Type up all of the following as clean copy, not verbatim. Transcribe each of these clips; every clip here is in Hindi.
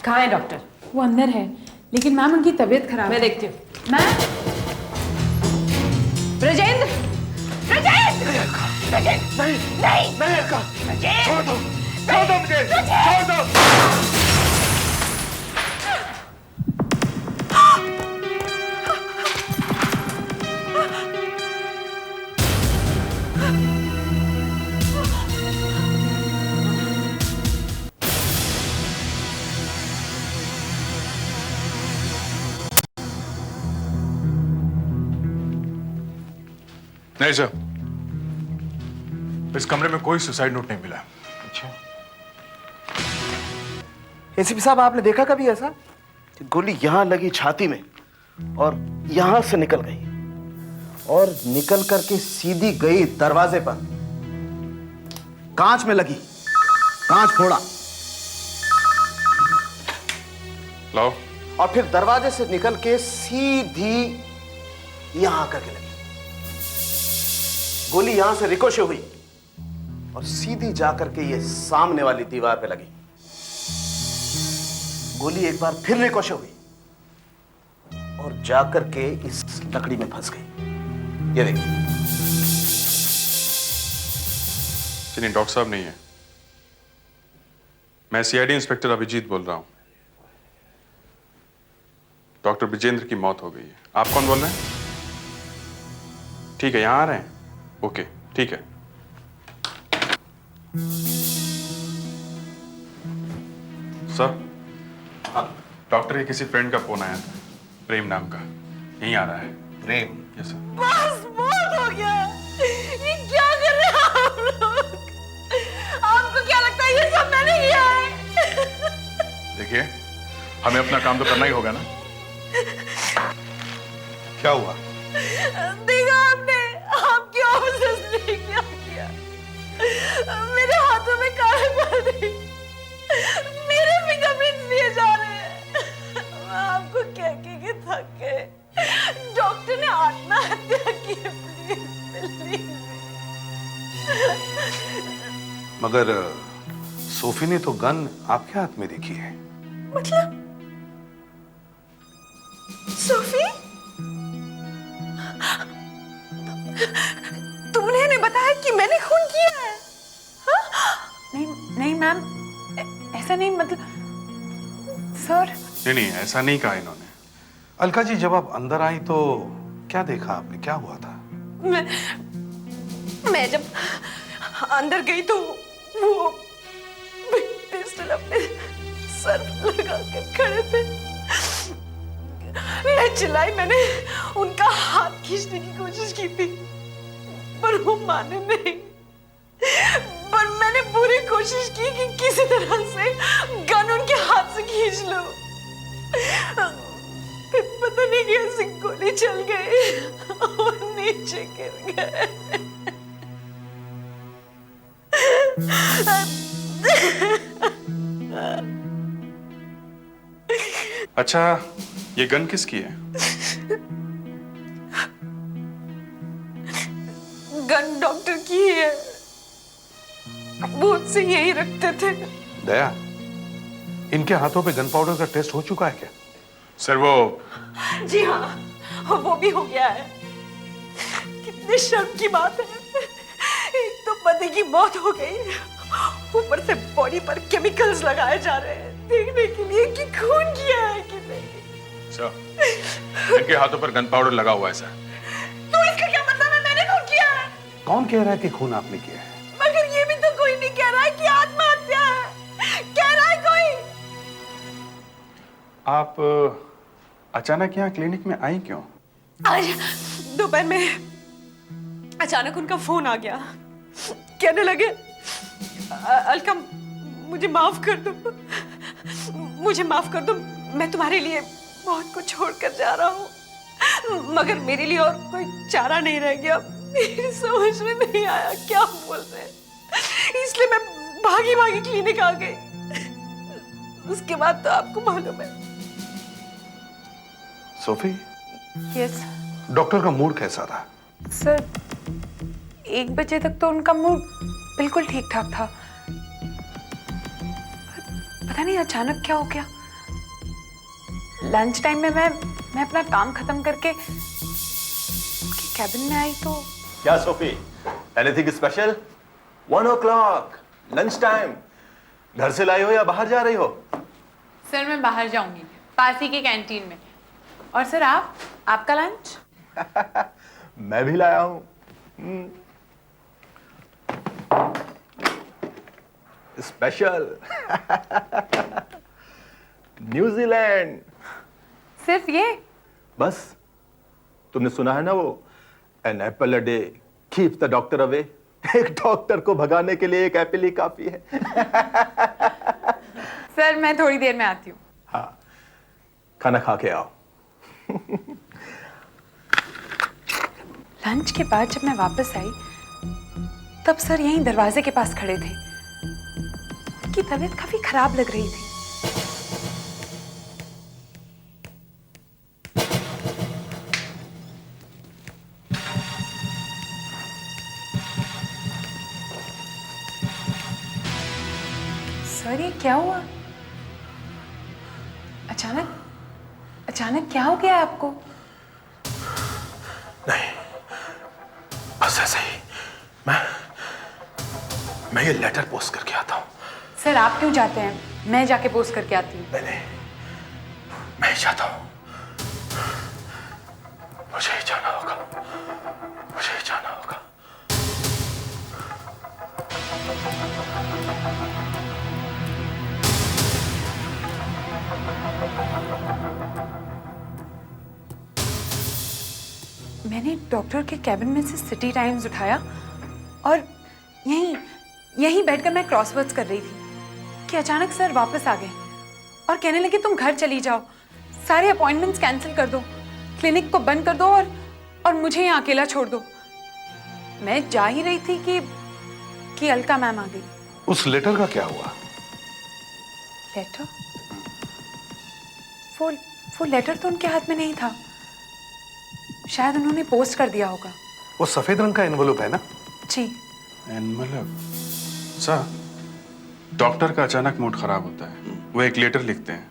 कहाँ है डॉक्टर? वो अंदर है, लेकिन मैम उनकी तबीयत खराब मैं है। देखती हूँ। मैम, ब्रजेंद्र! ब्रजेंद्र! ब्रजेंद्र! नहीं! नहीं अक्का, ब्रजेंद्र! छोड़ दो मुझे, छोड़ दो। नहीं सर, इस कमरे में कोई सुसाइड नोट नहीं मिला। अच्छा, एसीपी साहब आपने देखा कभी ऐसा कि गोली यहां लगी छाती में और यहां से निकल गई और निकल करके सीधी गई दरवाजे पर, कांच में लगी, कांच फोड़ा लाओ। और फिर दरवाजे से निकल के सीधी यहां आकर के लगी। गोली यहां से रिकोशे हुई और सीधी जाकर के ये सामने वाली दीवार पे लगी। गोली एक बार फिर रिकोशे हुई और जाकर के इस लकड़ी में फंस गई। ये देखिए। नहीं, डॉक्टर साहब नहीं है। मैं सीआईडी इंस्पेक्टर अभिजीत बोल रहा हूं। डॉक्टर ब्रजेंद्र की मौत हो गई है। आप कौन बोल रहे हैं? ठीक है, यहां आ रहे हैं? ओके, ठीक है। सर, डॉक्टर के किसी फ्रेंड का फोन आया था, प्रेम नाम का, यहीं आ रहा है। प्रेम? Yes sir. बस बहुत हो गया। ये क्या कर रहे हैं आप लोग? आपको क्या लगता है ये सब मैंने किया है? देखिए, हमें अपना काम तो करना ही होगा ना। क्या हुआ? देखा आपने, आपकी ऑफिसर्स ने क्या किया? मेरे हाथों में काले पर्दे, मेरे फिंगरप्रिंट्स लिए जा रहे हैं। मैं आपको कह के थक गए। डॉक्टर ने आत्महत्या की है। प्लीज। मगर सोफी ने तो गन आपके हाथ में देखी है। मतलब सोफी, तुमने इन्हें बताया कि मैंने खून किया है? हाँ? नहीं मैम, ऐसा नहीं, मतलब सर। नहीं, ऐसा नहीं कहा इन्होंने। अलका जी, जब आप अंदर आई तो क्या देखा आपने, क्या हुआ था? मैं जब अंदर गई तो वो पिस्टल अपने सर पर लगा कर खड़े थे। मैं चिल्लाई, मैंने उनका हाथ खींचने की कोशिश की थी, पर वो माने नहीं। पर मैंने पूरी कोशिश की कि किसी तरह से गन उनके हाथ से खींच लो। फिर पता नहीं कैसे गोली चल गई और नीचे गिर गए। अच्छा, ये गन किसकी है? गन डॉक्टर की है, वो उससे यही रखते थे। दया, इनके हाथों पे गन पाउडर का टेस्ट हो चुका है क्या? सर वो जी हाँ, वो भी हो गया है। कितने शर्म की बात है, एक तो पति की मौत हो गई, ऊपर से बॉडी पर केमिकल्स लगाए जा रहे हैं देखने के लिए कि खून किया है कि नहीं। सर, इनके हाथों पर गन पाउडर लगा हुआ है सर। तो इसका क्या मतलब है मैंने खून किया है? कौन कह रहा है कि खून आपने किया है? मगर ये भी तो कोई नहीं कह रहा है कि आत्महत्या है। कह रहा है कोई। आप अचानक यहाँ क्लिनिक में आई क्यों? आज दोपहर में अचानक उनका फोन आ गया। कहने लगे, अलका मुझे माफ कर दो, मुझे माफ कर दो, मैं तुम्हारे लिए बहुत कुछ छोड़कर जा रहा हूँ, मगर मेरे लिए और कोई चारा नहीं रह गया। मेरी समझ में नहीं आया क्या बोल रहे हैं, इसलिए मैं भागी भागी क्लिनिक आ गई। उसके बाद तो आपको मालूम है। सोफी, यस डॉक्टर का मूड कैसा था? सर, 1 बजे तक तो उनका मूड बिल्कुल ठीक ठाक था, पता नहीं अचानक क्या हो गया। लंच टाइम में मैं अपना काम खत्म करके उनके कैबिन में आई तो क्या Sophie, anything special? 1 o'clock, lunch time. घर से लाई हो या बाहर जा रही हो? सर मैं बाहर जाऊंगी, पास ही के कैंटीन में। और सर आपका लंच? मैं भी लाया हूं। Special New Zealand. सिर्फ ये? बस, तुमने सुना है ना वो, an apple a day keeps the doctor away. एक डॉक्टर को भगाने के लिए एक एप्पल ही काफी है। सर मैं थोड़ी देर में आती हूँ। हाँ, खाना खा के आओ। लंच के बाद जब मैं वापस आई तब सर यहीं दरवाजे के पास खड़े थे। उनकी तबीयत काफी खराब लग रही थी। सर ये क्या हुआ? अचानक क्या हो गया आपको? नहीं, बस ऐसे ही। मैं ये लेटर पोस्ट करके आता हूँ। सर आप क्यों जाते हैं? मैं जाके पोस्ट करके आती हूँ। नहीं, मैं ही जाता हूँ। मुझे ही जाना होगा। मैंने डॉक्टर के कैबिन में से सिटी टाइम्स उठाया और यहीं बैठकर मैं क्रॉसवर्ड्स कर रही थी कि अचानक सर वापस आ गए और कहने लगे तुम घर चली जाओ, सारे अपॉइंटमेंट्स कैंसिल कर दो, क्लिनिक को बंद कर दो और मुझे यहाँ अकेला छोड़ दो। मैं जा ही रही थी कि अलका मैम आ गई। उस लेटर का क्या हुआ? लेटर? वो लेटर तो उनके हाथ में नहीं था, शायद उन्होंने पोस्ट कर दिया होगा। वो सफेद रंग का एनवलप है ना? जी। एनवलप? सर, डॉक्टर का अचानक मूड खराब होता है, वो एक लेटर लिखते हैं,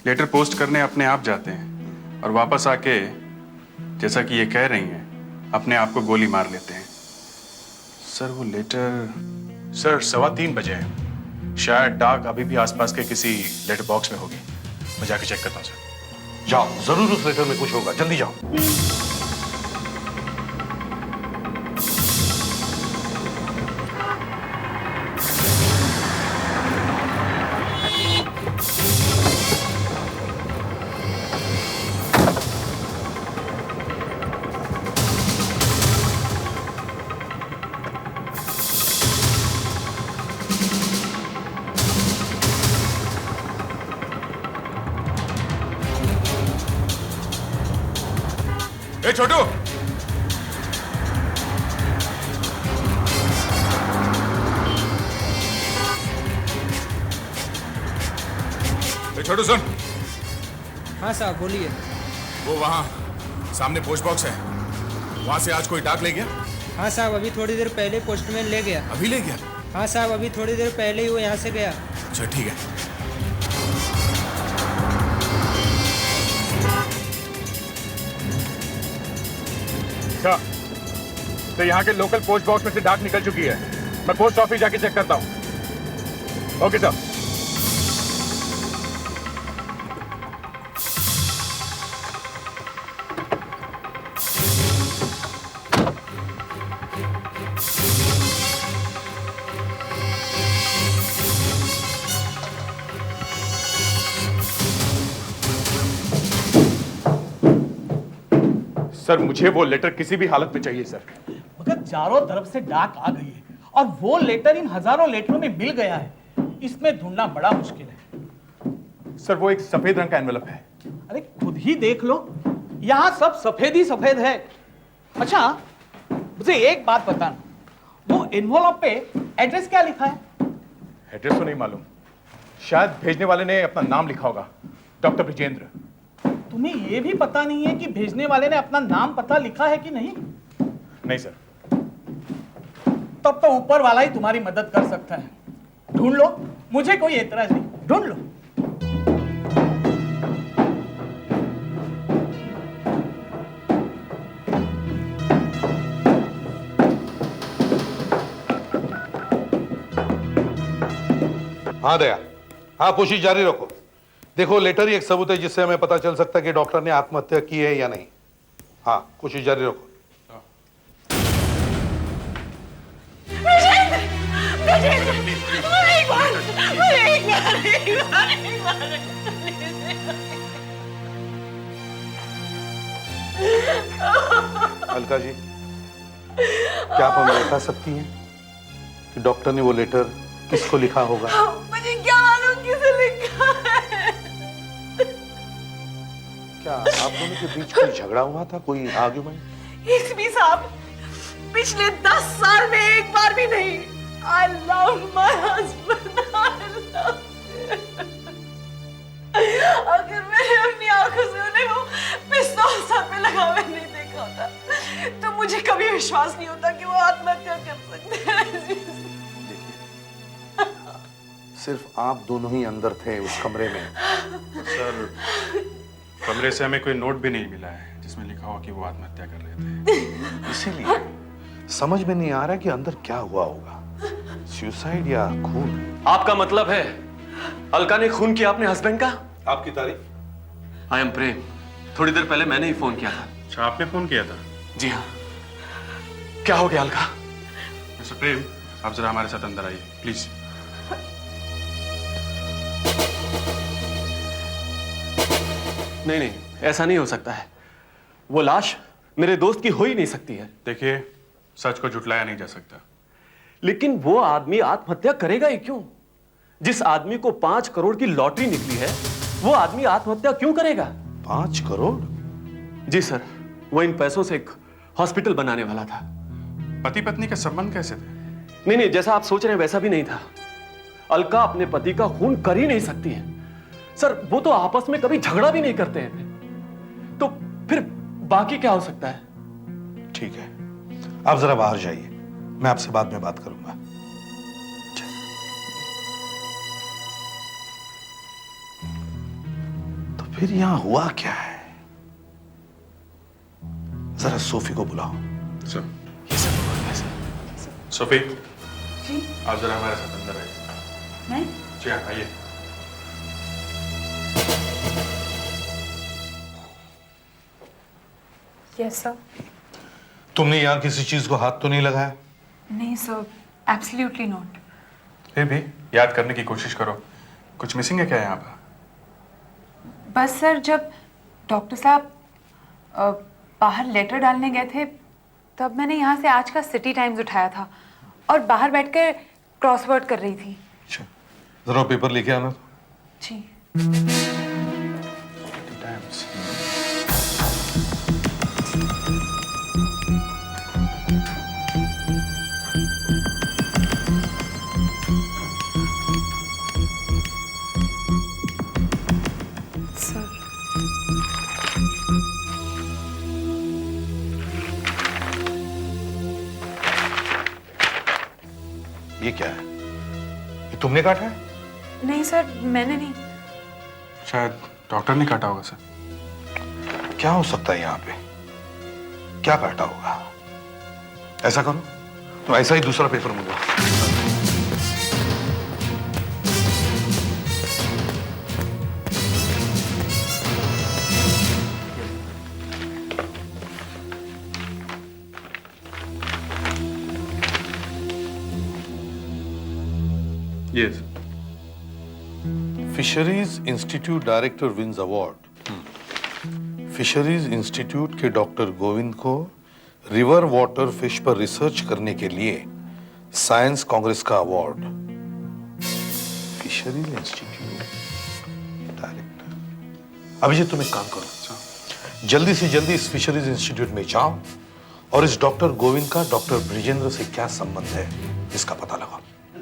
लेटर पोस्ट करने अपने आप जाते हैं और वापस आके जैसा कि ये कह रही हैं अपने आप को गोली मार लेते हैं। सर वो लेटर? सर 3:15 बजे है, शायद डाक अभी भी आसपास के किसी लेटर बॉक्स में होगी। मैं जाके चेक करता हूँ सर। जाओ, जरूर उस लेटर में कुछ होगा, जल्दी जाओ। ए छोटू, छोटू सुन। हाँ साहब बोलिए। वो वहाँ सामने पोस्ट बॉक्स है, वहाँ से आज कोई डाक ले गया? हाँ साहब अभी थोड़ी देर पहले पोस्टमैन ले गया। अभी ले गया? हाँ साहब अभी थोड़ी देर पहले ही वो यहाँ से गया। अच्छा ठीक है। अच्छा, तो यहाँ के लोकल पोस्ट बॉक्स में से डाक निकल चुकी है। मैं पोस्ट ऑफिस जाके चेक करता हूँ। Okay sir. सर मुझे वो लेटर किसी भी हालत में चाहिए सर। मगर चारों तरफ से डाक आ गई है और वो लेटर इन हजारों लेटरों में मिल गया है, इसमें ढूंढना बड़ा मुश्किल है। सर वो एक सफेद रंग का एनवेलप है। अरे खुद ही देख लो, यहाँ सब सफेद ही सफेद है। अच्छा मुझे एक बात बताना, वो एनवेलप पे एड्रेस क्या लिखा है? एड्रेस तो नहीं मालूम, शायद भेजने वाले ने अपना नाम लिखा होगा, डॉक्टर विजेंद्र। तुम्हें ये भी पता नहीं है कि भेजने वाले ने अपना नाम पता लिखा है कि नहीं? नहीं सर। तब तो ऊपर वाला ही तुम्हारी मदद कर सकता है। ढूंढ लो, मुझे कोई एतराज नहीं, ढूंढ लो। हाँ दया, हाँ कोशिश जारी रखो। देखो लेटर ही एक सबूत है जिससे हमें पता चल सकता है कि डॉक्टर ने आत्महत्या की है या नहीं। हाँ कोशिश जारी रखो। अलका जी, क्या आप हमें बता सकती हैं कि डॉक्टर ने वो लेटर किसको लिखा होगा? मुझे क्या मालूम किसे लिखा है। क्या आप दोनों के बीच कोई झगड़ा हुआ था, कोई आर्ग्यूमेंट? एसपी साहब, पिछले 10 साल में एक बार भी नहीं। I love my husband. I love him. अगर मैंने अपनी आंखों से उन्हें वो पिस्तौल सर पे लगा हुआ नहीं देखा होता, तो मुझे कभी विश्वास नहीं होता कि वो आत्महत्या कर सकते हैं। सिर्फ आप दोनों ही अंदर थे उस कमरे में। सर, कमरे से हमें कोई नोट भी नहीं मिला है जिसमें लिखा हो कि वो आत्महत्या कर रहे थे। इसीलिए समझ में नहीं आ रहा कि अंदर क्या हुआ होगा, सुसाइड या खून। आपका मतलब है अलका ने खून किया अपने हस्बैंड का? आपकी तारीफ? आई एम प्रेम। थोड़ी देर पहले मैंने ही फोन किया था। अच्छा, आपने फोन किया था? जी हाँ। क्या हो गया अलका? मिस्टर प्रेम, आप जरा हमारे साथ अंदर आइए प्लीज। नहीं नहीं, ऐसा नहीं हो सकता है। वो लाश मेरे दोस्त की हो ही नहीं सकती है। देखिए, सच को झुटलाया नहीं जा सकता। लेकिन वो आदमी आत्महत्या करेगा ही क्यों? जिस आदमी को 5 करोड़ की लॉटरी निकली है, वो आदमी आत्महत्या क्यों करेगा? 5 करोड़? जी सर, वो इन पैसों से एक हॉस्पिटल बनाने वाला था। पति पत्नी का संबंध कैसे थे? नहीं नहीं, जैसा आप सोच रहे हैं वैसा भी नहीं था। अलका अपने पति का खून कर ही नहीं सकती है सर। वो तो आपस में कभी झगड़ा भी नहीं करते हैं, तो फिर बाकी क्या हो सकता है? ठीक है, आप जरा बाहर जाइए, मैं आपसे बाद में बात करूंगा। तो फिर यहां हुआ क्या है? जरा सोफी को बुलाओ। सर, ये सब हुआ कैसे? सोफी, जी आप जरा हमारे साथ अंदर आइए। मैं जी हाँ, आइए। Yes sir. तुमने यहां किसी चीज को हाथ तो नहीं लगाया? नहीं सर, एब्सोल्युटली नॉट। फिर भी याद करने की कोशिश करो, कुछ मिसिंग है क्या यहाँ पर? बस सर, जब डॉक्टर साहब बाहर लेटर डालने गए थे, तब मैंने यहाँ से आज का सिटी टाइम्स उठाया था और बाहर बैठकर क्रॉसवर्ड कर रही थी। अच्छा, जरा पेपर लेके आना। जी। टाइम्स। सर, ये क्या है? ये तुमने काटा है? नहीं सर, मैंने नहीं। शायद डॉक्टर ने काटा होगा सर। क्या हो सकता है यहाँ पे? क्या काटा होगा? ऐसा करो, तो ऐसा ही दूसरा पेपर मंगवाओ। Yes. Fisheries institute director wins award. Fisheries institute के डॉक्टर गोविंद को रिवर वाटर फिश पर रिसर्च करने के लिए साइंस कांग्रेस का award. Fisheries institute director. Abhijit, तुम एक काम करो, जल्दी से जल्दी इस फिशरीज इंस्टीट्यूट में जाओ और इस डॉक्टर गोविंद का डॉक्टर ब्रिजेंद्र से क्या संबंध है इसका पता लगाओ।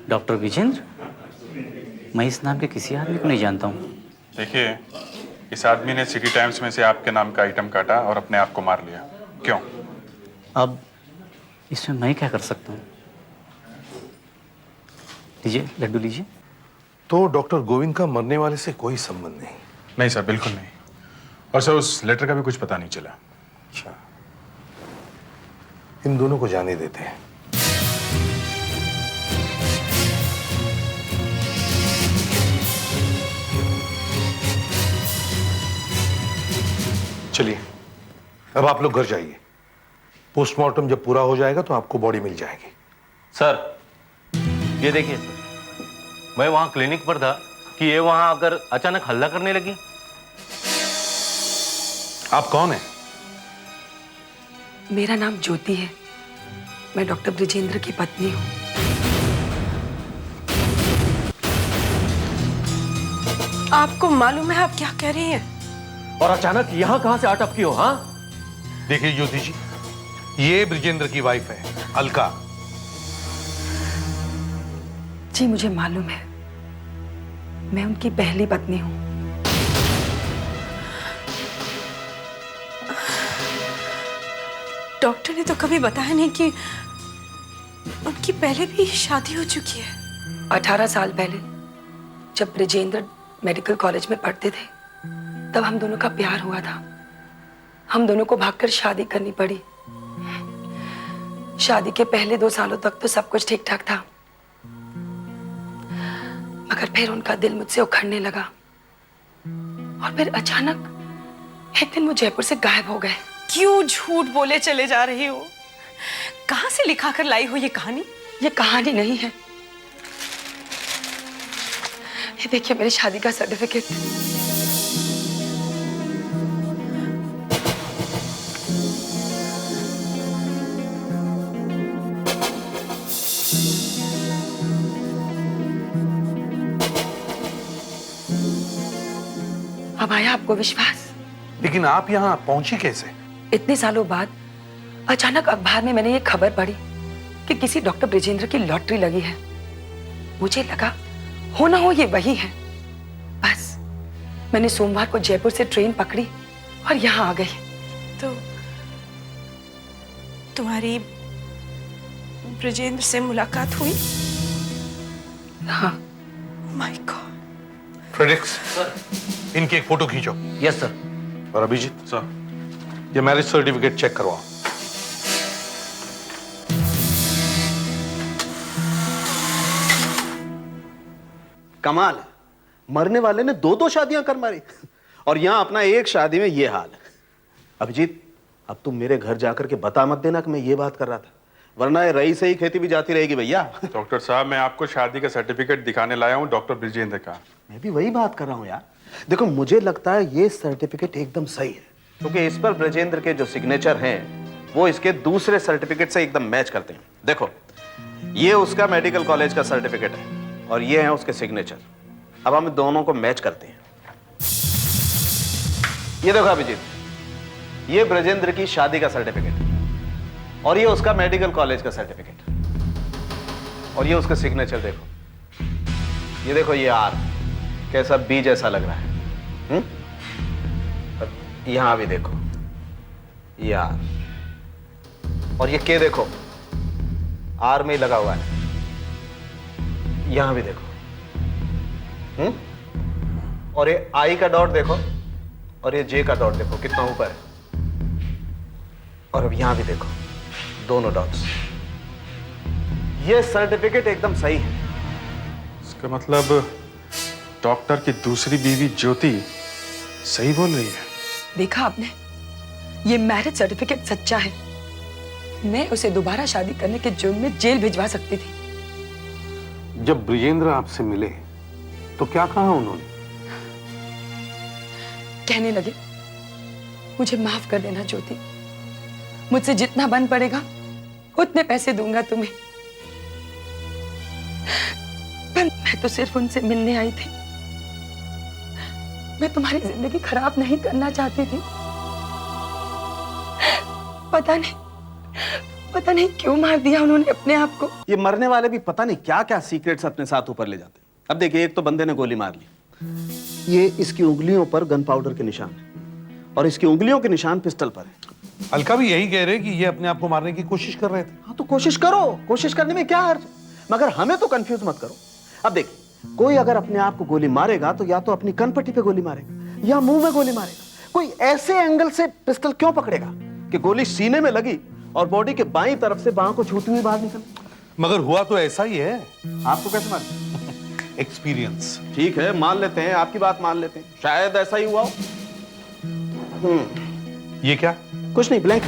डॉक्टर विजेंद्र? मैं इस नाम के किसी आदमी को नहीं जानता हूँ। देखिए, इस आदमी ने सिटी टाइम्स में से आपके नाम का आइटम काटा और अपने आप को मार लिया। क्यों? अब इसमें मैं क्या कर सकता हूँ? लीजिए, लड्डू लीजिए। तो डॉक्टर गोविंद का मरने वाले से कोई संबंध नहीं? नहीं सर, बिल्कुल नहीं। और सर, उस लेटर का भी कुछ पता नहीं चला। अच्छा, इन दोनों को जाने देते हैं। चलिए अब आप लोग घर जाइए। पोस्टमार्टम जब पूरा हो जाएगा तो आपको बॉडी मिल जाएगी। सर ये देखिए सर, मैं वहां क्लिनिक पर था कि ये वहां आकर अचानक हल्ला करने लगी। आप कौन हैं? मेरा नाम ज्योति है, मैं डॉक्टर ब्रिजेंद्र की पत्नी हूँ। आपको मालूम है आप क्या कह रही हैं? और अचानक यहां कहां से आ टपकी हो? हाँ देखिए ज्योति जी, ये ब्रिजेंद्र की वाइफ है अलका। जी मुझे मालूम है, मैं उनकी पहली पत्नी हूँ। डॉक्टर ने तो कभी बताया नहीं कि उनकी पहले भी शादी हो चुकी है। 18 साल पहले जब ब्रिजेंद्र मेडिकल कॉलेज में पढ़ते थे तब हम दोनों का प्यार हुआ था। हम दोनों को भागकर शादी करनी पड़ी। शादी के पहले 2 सालों तक तो सब कुछ ठीक ठाक था, मगर फिर उनका दिल मुझसे उखड़ने लगा और फिर अचानक एक दिन वो जयपुर से गायब हो गए। क्यों झूठ बोले चले जा रही हो? कहां से लिखा कर लाई हो ये कहानी? ये कहानी नहीं है, ये देखिए मेरी शादी का सर्टिफिकेट। अब आया आपको विश्वास? लेकिन आप यहाँ पहुंची कैसे? इतने सालों बाद अचानक अखबार में मैंने ये खबर पढ़ी कि किसी डॉक्टर ब्रिजेंद्र की लॉटरी लगी है। मुझे लगा हो ना हो ये वही है। बस मैंने सोमवार को जयपुर से ट्रेन पकड़ी और यहाँ आ गई। तो तुम्हारी ब्रिजेंद्र से मुलाकात हुई? हाँ। My God. फ्रेडरिक्स, इनकी एक फोटो खींचो। Yes sir. और अभिजीत सर, ये मैरिज सर्टिफिकेट चेक करवाओ। कमाल है, मरने वाले ने 2-2 शादियां कर मारी और यहां अपना एक शादी में ये हाल है। अभिजीत, अब तुम मेरे घर जाकर के बता मत देना कि मैं ये बात कर रहा था, वरना ये रही सही खेती भी जाती रहेगी भैया। डॉक्टर साहब, मैं आपको शादी का सर्टिफिकेट दिखाने लाया हूँ डॉक्टर ब्रिजेंद्र का। मैं भी वही बात कर रहा हूँ यार। देखो, मुझे लगता है ये सर्टिफिकेट एकदम सही है, क्योंकि इस पर ब्रिजेंद्र के जो सिग्नेचर हैं वो इसके दूसरे सर्टिफिकेट से एकदम मैच करते हैं। देखो, ये उसका मेडिकल कॉलेज का सर्टिफिकेट है और ये है उसके सिग्नेचर। अब हम दोनों को मैच करते हैं। ये देखो अभिजीत, ये ब्रिजेंद्र की शादी का सर्टिफिकेट और ये उसका मेडिकल कॉलेज का सर्टिफिकेट और ये उसका सिग्नेचर। देखो, ये देखो, ये आर कैसा बी जैसा लग रहा है। यहां भी देखो, ये आर, और ये के देखो, आर में ही लगा हुआ है। यहां भी देखो, और ये आई का डॉट देखो और ये जे का डॉट देखो कितना ऊपर है। और अब यहां भी देखो, दोनों डॉट्स। ये सर्टिफिकेट एकदम सही है। इसका मतलब डॉक्टर की दूसरी बीवी ज्योति सही बोल रही है। देखा आपने, ये मैरिज सर्टिफिकेट सच्चा है। मैं उसे दोबारा शादी करने के जुर्म में जेल भिजवा सकती थी। जब ब्रिजेंद्र आपसे मिले तो क्या कहा उन्होंने? कहने लगे, मुझे माफ कर देना ज्योति, मुझसे जितना बन पड़ेगा उतने पैसे दूंगा तुम्हें। पर मैं तो सिर्फ उनसे मिलने आई थी, मैं तुम्हारी जिंदगी खराब नहीं करना चाहती थी। पता नहीं क्यों मार दिया उन्होंने अपने आप को। ये मरने वाले भी पता नहीं क्या क्या सीक्रेट्स अपने साथ ऊपर ले जाते हैं। अब देखिए, एक तो बंदे ने गोली मार ली, ये इसकी उंगलियों पर गन पाउडर के निशान है और इसकी उंगलियों के निशान पिस्टल पर है। अलका भी यही कह रहे कि ये अपने आप को मारने की कोशिश कर रहे थे। हाँ, तो कोशिश करो, कोशिश करने में क्या हर्ज, मगर हमें तो कंफ्यूज मत करो। अब देखिए, कोई अगर अपने आप को गोली मारेगा तो या तो अपनी कनपट्टी पे गोली मारेगा या मुंह में गोली मारेगा। कोई ऐसे एंगल से पिस्टल क्यों पकड़ेगा कि गोली सीने में लगी और बॉडी के बाईं तरफ से बाह को छूती हुई बाहर निकल। मगर हुआ तो ऐसा ही है। आपको कैसे मालूम? एक्सपीरियंस। ठीक है, मान लेते हैं, आपकी बात मान लेते हैं, शायद ऐसा ही हुआ हो। ये क्या? कुछ नहीं, ब्लैंक।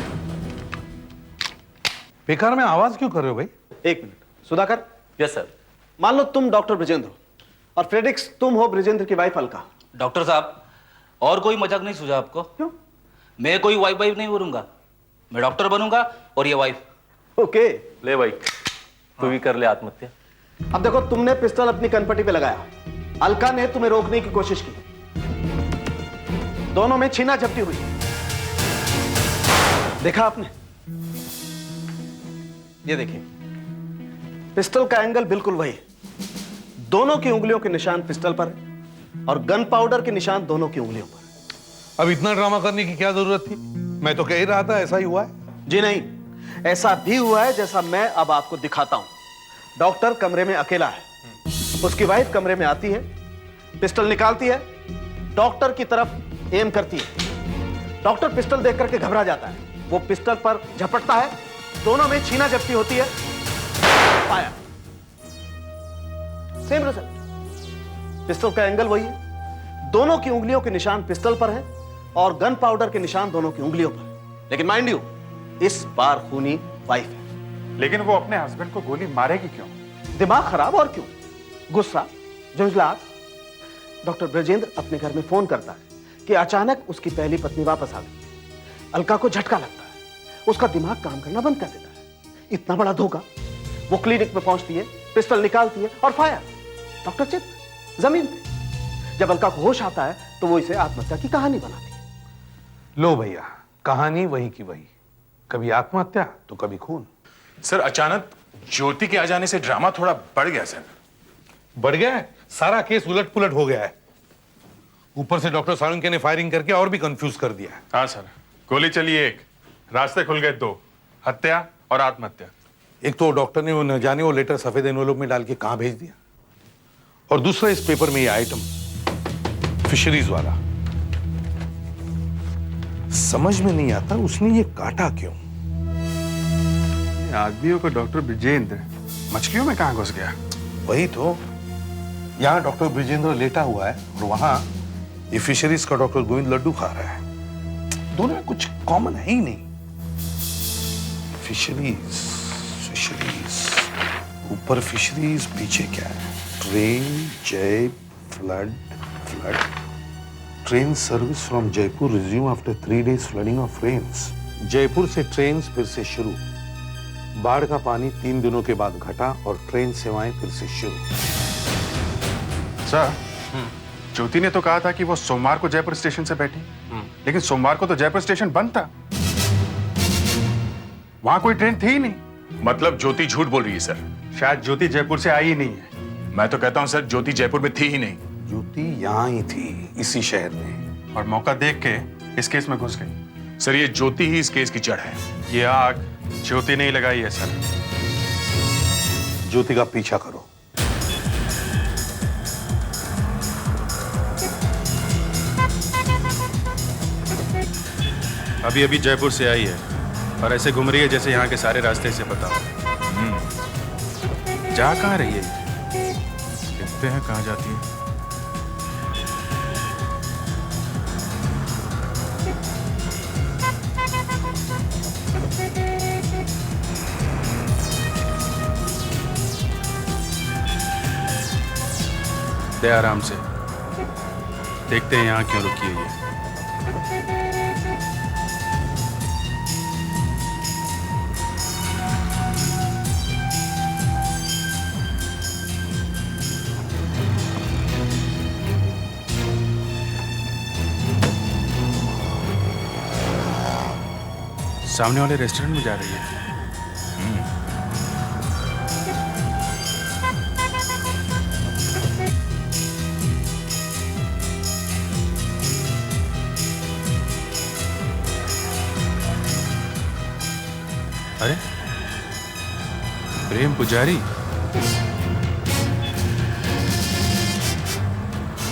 बेकार में आवाज क्यों कर रहे हो भाई? एक मिनट सुधाकर। Yes sir. मान लो तुम डॉक्टर ब्रिजेंद्र हो और फ्रेडिक्स तुम हो ब्रिजेंद्र की वाइफ अलका। डॉक्टर साहब, और कोई मजाक नहीं सूझा आपको? क्यों? मैं कोई वाइफ नहीं बनूंगा, मैं डॉक्टर बनूंगा और ये वाइफ। ओके। ले भाई, तू भी कर ले आत्महत्या। अब देखो, तुमने पिस्टल अपनी कनपट्टी पे लगाया, अलका ने तुम्हें रोकने की कोशिश की, दोनों में छीना झपटी हुई। देखा आपने? ये देखिए, पिस्टल का एंगल बिल्कुल वही है, दोनों की उंगलियों के निशान पिस्टल पर है और गन पाउडर के निशान दोनों की उंगलियों पर है। अब इतना ड्रामा करने की क्या जरूरत थी? मैं तो कह ही रहा था ऐसा ही हुआ है। जी नहीं, ऐसा भी हुआ है जैसा मैं अब आपको दिखाता हूं। डॉक्टर कमरे में अकेला है, उसकी वाइफ कमरे में आती है, पिस्टल निकालती है, डॉक्टर की तरफ एम करती है। डॉक्टर पिस्टल देख करके घबरा जाता है, वो पिस्टल पर झपटता है, दोनों में छीना झपटी होती है, फायर। Same result. पिस्टल का एंगल वही है, दोनों की उंगलियों के निशान पिस्टल पर हैं और गन पाउडर के निशान दोनों की उंगलियों पर है। लेकिन माइंड यू, इस बार खूनी वाइफ है। लेकिन वो अपने हस्बैंड को गोली मारेगी क्यों? दिमाग खराब और क्यों? गुस्सा, झुंझलाहट। डॉक्टर ब्रजेंद्र अपने घर में फोन करता है कि अचानक उसकी पहली पत्नी वापस आ गई। अलका को झटका लगता है, उसका दिमाग काम करना बंद कर देता है। इतना बड़ा धोखा। वो क्लिनिक में पहुंचती है, पिस्टल निकालती है और फायर। डॉक्टर चित जमीन पे। जब अलका को होश आता है तो वो इसे आत्महत्या की कहानी बनाती है। लो भैया, कहानी वही की वही, कभी आत्महत्या तो कभी खून। सर, अचानक ज्योति के आ जाने से ड्रामा थोड़ा बढ़ गया सर। बढ़ गया है, सारा केस उलट पुलट हो गया है। ऊपर से डॉक्टर साळुंखे ने फायरिंग करके और भी कंफ्यूज कर दिया है। हाँ सर, गोली चली एक, रास्ते खुल गए दो, हत्या और आत्महत्या। एक तो डॉक्टर ने वो न जाने वो लेटर सफेद एनवेलप में डाल के कहां भेज दिया, और दूसरा इस पेपर में ये आइटम फिशरीज वाला। समझ में नहीं आता उसने ये काटा क्यों। आदमियों को डॉक्टर ब्रिजेंद्र मछलियों में कहां घुस गया? वही तो, यहां डॉक्टर ब्रिजेंद्र लेटा हुआ है और वहां ये फिशरीज का डॉक्टर गोविंद लड्डू खा रहा है। दोनों में कुछ कॉमन है ही नहीं। फिशरीज फिशरीज, ऊपर फिशरीज, पीछे क्या है? ट्रेन, जय, flood, flood. Train service from Jaipur resume after 3 days flooding of rains. Jaipur से ट्रेन फिर से शुरू, बाढ़ का पानी 3 दिनों के बाद घटा और ट्रेन सेवाएं फिर से शुरू। सर, ज्योति ने तो कहा था कि वो सोमवार को जयपुर स्टेशन से बैठी, लेकिन सोमवार को तो जयपुर स्टेशन बंद था, वहां कोई ट्रेन थी ही नहीं। मतलब ज्योति झूठ बोल रही है सर? शायद ज्योति जयपुर से आई ही नहीं है। मैं तो कहता हूं सर, ज्योति जयपुर में थी ही नहीं। ज्योति यहाँ ही थी, इसी शहर में, और मौका देख के इस केस में घुस गई। सर, ये ज्योति ही इस केस की जड़ है। ये आग ज्योति नहीं लगाई है सर। ज्योति का पीछा करो। अभी अभी जयपुर से आई है और ऐसे घूम रही है जैसे यहाँ के सारे रास्ते से पता हो। जा कहाँ रही है? देखते हैं कहाँ जाती है। दे आराम से, देखते हैं यहाँ क्यों रुकी है ये। सामने वाले रेस्टोरेंट में जा रही है। अरे, प्रेम पुजारी,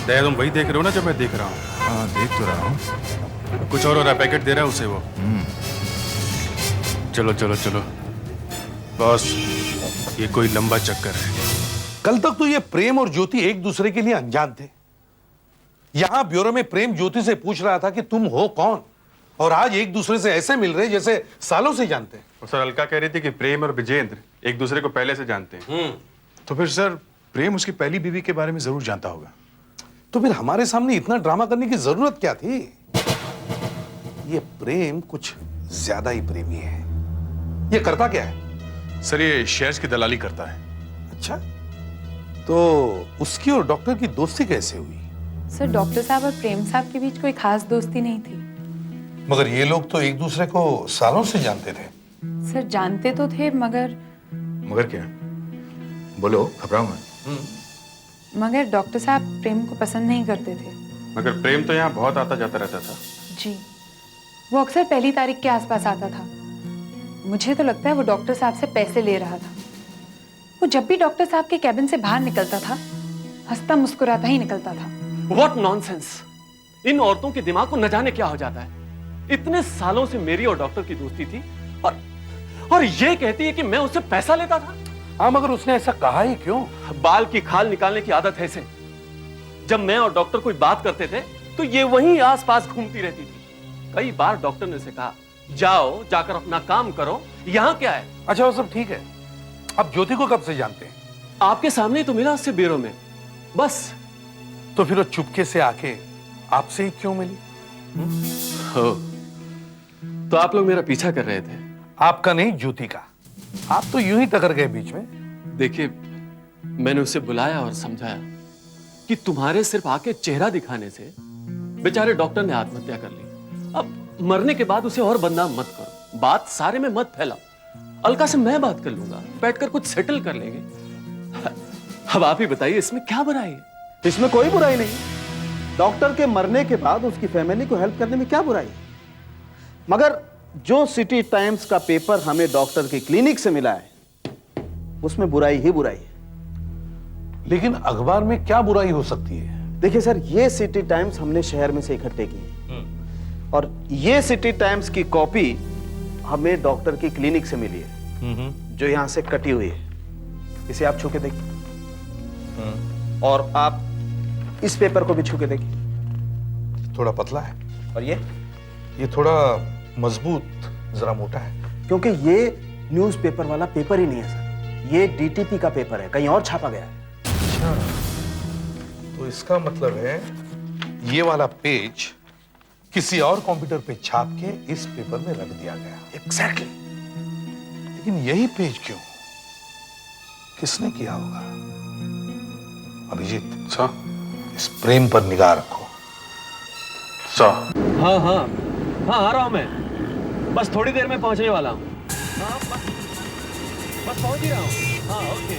दया तुम वही देख रहे हो ना जो मैं देख रहा हूँ? हाँ, देख तो रहा हूँ। कुछ और हो रहा है, पैकेट दे रहा है उसे वो। चलो चलो चलो बॉस, ये कोई लंबा चक्कर है। कल तक तो ये प्रेम और ज्योति एक दूसरे के लिए अनजान थे। यहां ब्यूरो में प्रेम ज्योति से पूछ रहा था कि तुम हो कौन, और आज एक दूसरे से ऐसे मिल रहे जैसे सालों से जानते हैं। और सर अलका कह रही थी कि प्रेम और विजेंद्र एक दूसरे को पहले से जानते हैं। तो फिर सर प्रेम उसकी पहली बीवी के बारे में जरूर जानता होगा। तो फिर हमारे सामने इतना ड्रामा करने की जरूरत क्या थी? ये प्रेम कुछ ज्यादा ही प्रेमी है। ये करता क्या है? सर ये शेयर्स की दलाली करता है। अच्छा, तो उसकी और डॉक्टर की दोस्ती कैसे हुई? सर डॉक्टर साहब और प्रेम साहब के बीच कोई खास दोस्ती नहीं थी। मगर ये लोग तो एक दूसरे को सालों से जानते थे। सर जानते तो थे मगर क्या? बोलो, घबराओ मत। डॉक्टर साहब प्रेम को पसंद नहीं करते थे। मगर प्रेम तो यहाँ बहुत आता जाता रहता था। जी, वो अक्सर पहली तारीख के आसपास आता था। मुझे तो लगता है वो डॉक्टर साहब से पैसे ले रहा था। वो जब भी डॉक्टर साहब के कैबिन से बाहर निकलता था, हंसता मुस्कुराता ही निकलता था। What nonsense! इन औरतों के दिमाग को न जाने क्या हो जाता है। इतने सालों से मेरी और डॉक्टर की दोस्ती थी और ये कहती है कि मैं उससे पैसा लेता था। हाँ, मगर उसने ऐसा कहा ही क्यों? बाल की खाल निकालने की आदत है इसे। जब मैं और डॉक्टर कोई बात करते थे तो ये वहीं आसपास घूमती रहती थी। कई बार डॉक्टर ने उसे कहा, जाओ जाकर अपना काम करो, यहाँ क्या है? अच्छा, वो सब ठीक है। अब ज्योति को कब से जानते हैं? आपके सामने तो मिला उससे ब्यूरो में, बस। तो फिर वो चुपके से आके आपसे ही क्यों मिली? हो, तो आप लोग मेरा पीछा कर रहे थे? आपका नहीं, ज्योति का। आप तो यूं ही टकर गए बीच में। देखिए, मैंने उसे बुलाया और समझाया कि तुम्हारे सिर्फ आके चेहरा दिखाने से बेचारे डॉक्टर ने आत्महत्या कर ली। अब मरने के बाद उसे और बदनाम मत करो, बात सारे में मत फैलाओ। अलका से मैं बात कर लूंगा, बैठकर कुछ सेटल कर लेंगे। अब आप ही बताइए, इसमें क्या बुराई है? इसमें कोई बुराई नहीं। डॉक्टर के मरने के बाद उसकी फैमिली को हेल्प करने में क्या बुराई है? मगर जो सिटी टाइम्स का पेपर हमें डॉक्टर के क्लिनिक से मिला है, उसमें बुराई ही बुराई है। लेकिन अखबार में क्या बुराई हो सकती है? देखिए सर, ये सिटी टाइम्स हमने शहर में से इकट्ठे की है और ये सिटी टाइम्स की कॉपी हमें डॉक्टर की क्लिनिक से मिली है, जो यहां से कटी हुई है। इसे आप छू के देखिए और आप इस पेपर को भी छू के देखिए। थोड़ा पतला है और ये थोड़ा मजबूत, जरा मोटा है। क्योंकि ये न्यूज़पेपर वाला पेपर ही नहीं है सर, ये डीटीपी का पेपर है, कहीं और छापा गया है। अच्छा, तो इसका मतलब है ये वाला पेज किसी और कंप्यूटर पे छाप के इस पेपर में रख दिया गया। एग्जैक्टली। लेकिन यही पेज क्यों? किसने किया होगा? अभिजीत, इस प्रेम पर निगाह रखो। हाँ हाँ हाँ, आ रहा हूं मैं, बस थोड़ी देर में पहुंचने वाला हूं। हाँ, बस पहुंच ही रहा हूं। हाँ, ओके।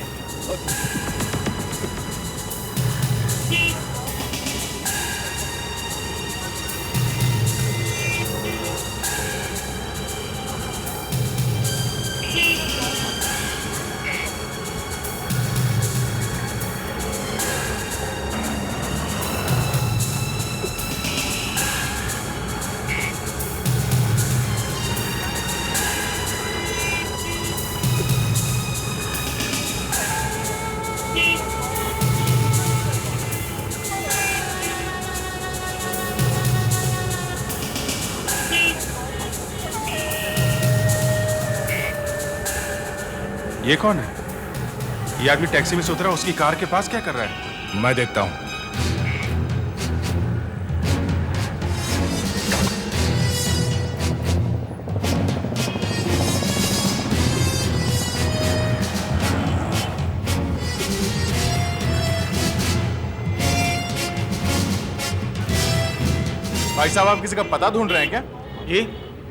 ये कौन है? ये आदमी टैक्सी में से उतरा, उसकी कार के पास क्या कर रहा है? मैं देखता हूं। भाई साहब, आप किसी का पता ढूंढ रहे हैं क्या?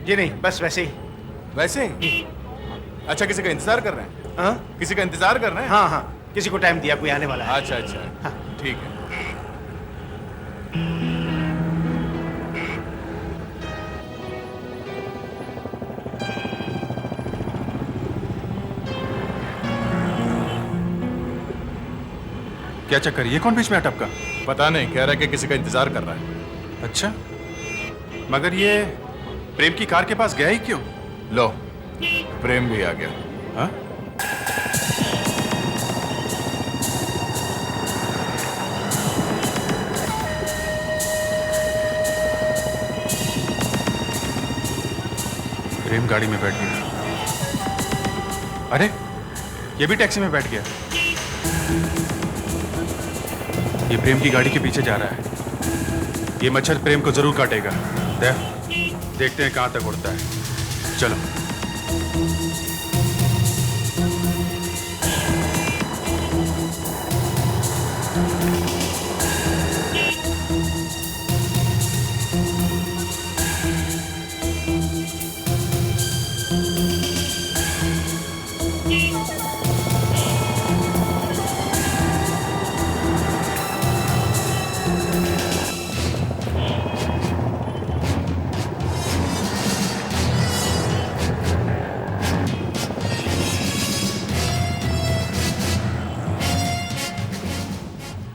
जी नहीं, बस वैसे ही। वैसे ही? अच्छा, किसी का इंतजार कर रहे हैं? हाँ किसी का इंतजार कर रहे हैं? हाँ हाँ, किसी को टाइम दिया, कोई आने वाला है। अच्छा अच्छा, ठीक है। क्या चक्कर? ये कौन बीच में अटपका? पता नहीं, कह रहा है कि किसी का इंतजार कर रहा है। अच्छा, मगर ये प्रेम की कार के पास गया ही क्यों? लो, प्रेम भी आ गया। हाँ? प्रेम गाड़ी में बैठ गया। अरे ये भी टैक्सी में बैठ गया। ये प्रेम की गाड़ी के पीछे जा रहा है। ये मच्छर प्रेम को जरूर काटेगा। देखते हैं कहां तक उड़ता है। चलो।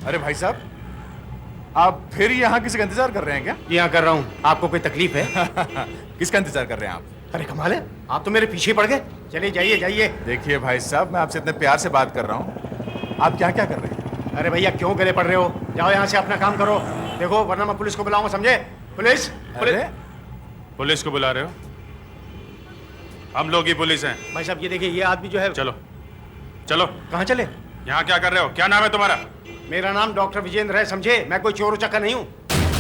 अरे भाई साहब, आप फिर यहाँ किसी का इंतजार कर रहे हैं क्या? यहाँ कर रहा हूँ। आपको कोई तकलीफ है? किसका इंतजार कर रहे हैं आप? अरे कमाल है, आप तो मेरे पीछे पड़ गए। चलिए जाइए जाइए। देखिए भाई साहब, मैं आपसे इतने प्यार से बात कर रहा हूँ, आप क्या क्या कर रहे हैं? अरे भैया क्यों गले पड़ रहे हो? जाओ यहाँ से अपना काम करो। देखो वरना मैं पुलिस को बुलाऊंगा, समझे? पुलिस अरे पुलिस को बुला रहे हो? हम लोग ही पुलिस हैं। भाई साहब ये देखिए, ये आदमी जो है। चलो चलो। कहाँ चले? यहाँ क्या कर रहे हो? क्या नाम है तुम्हारा? मेरा नाम डॉक्टर विजेंद्र है, समझे? मैं कोई चोर उचक्का नहीं हूँ।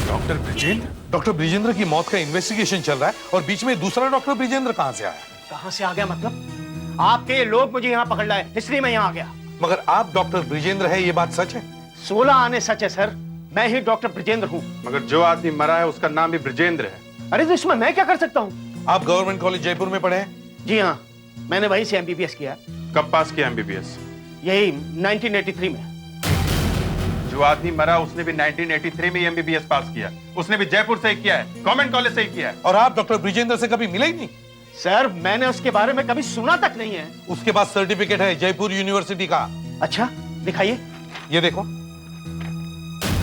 डॉक्टर ब्रिजेंद्र? डॉक्टर ब्रिजेंद्र की मौत का इन्वेस्टिगेशन चल रहा है और बीच में दूसरा डॉक्टर ब्रिजेंद्र कहां से आया? कहाँ से आ गया मतलब? आपके लोग मुझे यहाँ पकड़ लाए, इसलिए मैं यहाँ आ गया। मगर आप डॉक्टर ब्रिजेंद्र है, ये बात सच है? 16 आने सच है सर, मैं ही डॉक्टर ब्रिजेंद्र हूँ। मगर जो आदमी मरा है उसका नाम भी ब्रिजेंद्र है। अरे तो इसमें मैं क्या कर सकता हूँ? आप गवर्नमेंट कॉलेज जयपुर में पढ़े हैं? जी हाँ, मैंने वहीं से MBBS किया। कब पास किया MBBS? यही 1983 में। जो आदमी मरा उसने भी 1983 में MBBS पास किया। उसने भी जयपुर से ही किया है, गवर्नमेंट कॉलेज से ही किया है। और आप डॉक्टर ब्रिजेंद्र से कभी मिले ही नहीं? सर मैंने उसके बारे में कभी सुना तक नहीं है। उसके पास सर्टिफिकेट है जयपुर यूनिवर्सिटी का। अच्छा दिखाइए। ये देखो।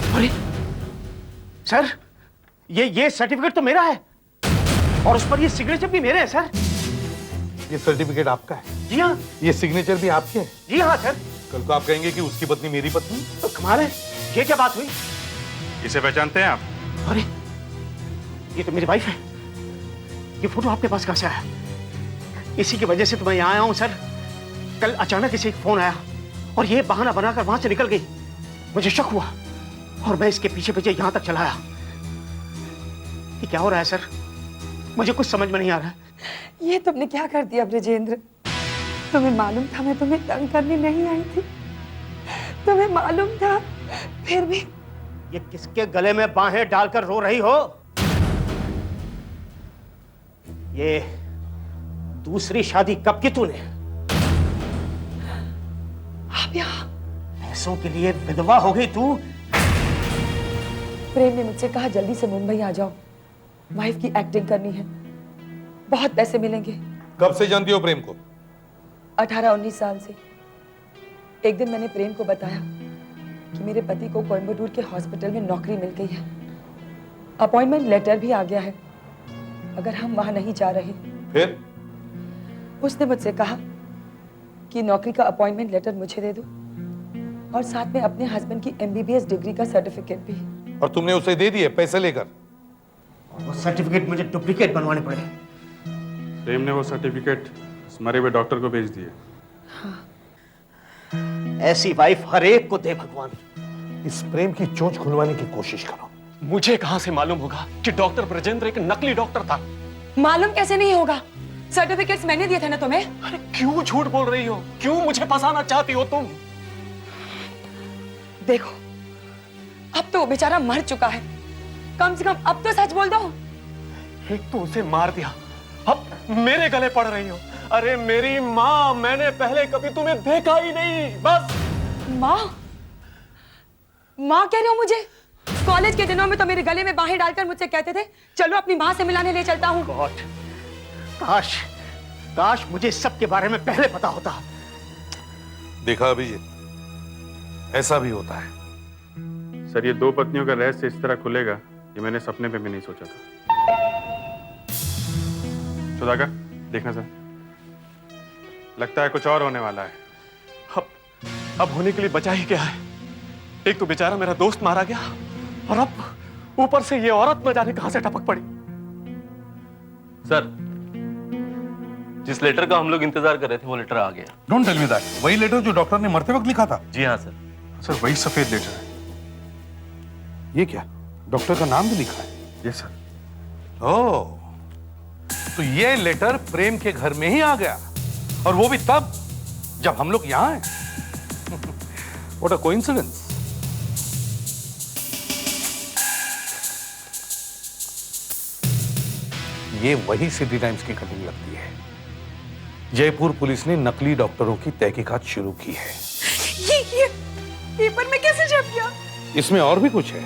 अरे सर, ये सर्टिफिकेट तो मेरा है और उस पर ये सिग्नेचर भी मेरे हैं सर। ये सर्टिफिकेट आपका है? जी हाँ। ये सिग्नेचर भी आपके है? जी हाँ सर। कल को आप कहेंगे कि उसकी पत्नी मेरी पत्नी? तो कमाल है, ये क्या बात हुई? इसे पहचानते हैं आप? अरे ये तो मेरी वाइफ है। ये फोटो आपके पास कहां से आया? इसी की वजह से तो मैं यहाँ आया हूँ सर। कल अचानक इसे एक फोन आया और ये बहाना बनाकर वहां से निकल गई। मुझे शक हुआ और मैं इसके पीछे पीछे यहाँ तक चला आया। ये क्या हो रहा है सर? मुझे कुछ समझ में नहीं आ रहा है। ये तुमने क्या कर दिया ब्रिजेंद्र? तुम्हें मालूम था मैं तुम्हें तंग करने नहीं आई थी? तुम्हें मालूम था फिर भी? ये किसके गले में बाहें डालकर रो रही हो? ये दूसरी शादी कब की तूने? आप यहाँ पैसों के लिए विधवा हो गई तू? प्रेम ने मुझसे कहा जल्दी से मुंबई आ जाओ, वाइफ की एक्टिंग करनी है, बहुत पैसे मिलेंगे। कब से जानती हो प्रेम को? 18-19 साल से। एक दिन मैंने प्रेम को बताया कि मेरे पति को कोयम्बटूर के हॉस्पिटल में नौकरी मिल गई है, अपॉइंटमेंट लेटर भी आ गया है, अगर हम वहां नहीं जा रहे। फिर? उसने मुझसे कहा कि नौकरी का अपॉइंटमेंट लेटर मुझे दे दो और साथ में अपने हस्बैंड की MBBS डिग्री का सर्टिफिकेट भी। और तुमने उसे दे दिए पैसे लेकर? वो सर्टिफिकेट मुझे डुप्लीकेट बनवाने पड़े। प्रेम ने वो सर्टिफिकेट मरे हुए डॉक्टर को भेज दिए। हाँ। ऐसी वाइफ हर एक को दे भगवान। इस प्रेम की चोंच खुलवाने की कोशिश करो। मुझे कहां से मालूम होगा कि डॉक्टर ब्रिजेंद्र एक नकली डॉक्टर था? मालूम कैसे नहीं होगा? सर्टिफिकेट्स मैंने दिए थे ना तुम्हें। अरे क्यों झूठ बोल रही हो? क्यों मुझे फंसाना चाहती हो तुम? देखो अब तो वो बेचारा मर चुका है, कम से कम अब तो सच बोल दो। एक तो उसे मार दिया, अब मेरे गले पड़ रही हो। अरे मेरी माँ, मैंने पहले कभी तुम्हें देखा ही नहीं। बस माँ? माँ कह रहे हो मुझे? कॉलेज के दिनों में तो मेरे गले में बाहें डालकर मुझसे कहते थे चलो अपनी माँ से मिलाने ले चलता हूँ। गॉड, काश काश मुझे इस सब के बारे में पहले पता होता। देखा अभिजीत, ऐसा भी होता है। सर ये 2 पत्नियों का रहस्य इस तरह खुलेगा ये मैंने सपने में भी नहीं सोचा था। सुधाकर देखना सर, लगता है कुछ और होने वाला है। अब होने के लिए बचा ही क्या है? एक तो बेचारा मेरा दोस्त मारा गया और अब ऊपर से ये औरत न जाने कहां से टपक पड़ी। सर जिस लेटर का हम लोग इंतजार कर रहे थे वो लेटर आ गया। Don't tell me that. वही लेटर जो डॉक्टर ने मरते वक्त लिखा था? जी हाँ सर। सर वही सफेद लेटर है। ये क्या, डॉक्टर का नाम भी लिखा है? Yes sir. ओह, तो ये लेटर प्रेम के घर में ही आ गया, और वो भी तब जब हम लोग यहां हैं। What a coincidence. ये वही सिटी टाइम्स की कटिंग लगती है। जयपुर पुलिस ने नकली डॉक्टरों की तहकीकात शुरू की है। ये पेपर में कैसे छप गया? इसमें और भी कुछ है।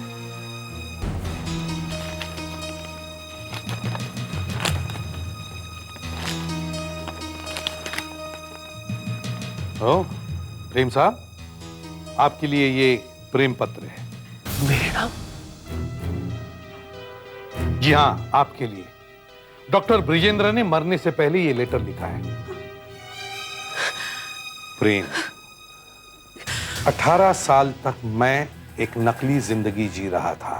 ओ, प्रेम साहब, आपके लिए ये प्रेम पत्र है। मेरे नाम? जी हाँ, आपके लिए। डॉक्टर ब्रिजेंद्र ने मरने से पहले ये लेटर लिखा है। प्रेम, 18 साल तक मैं एक नकली जिंदगी जी रहा था,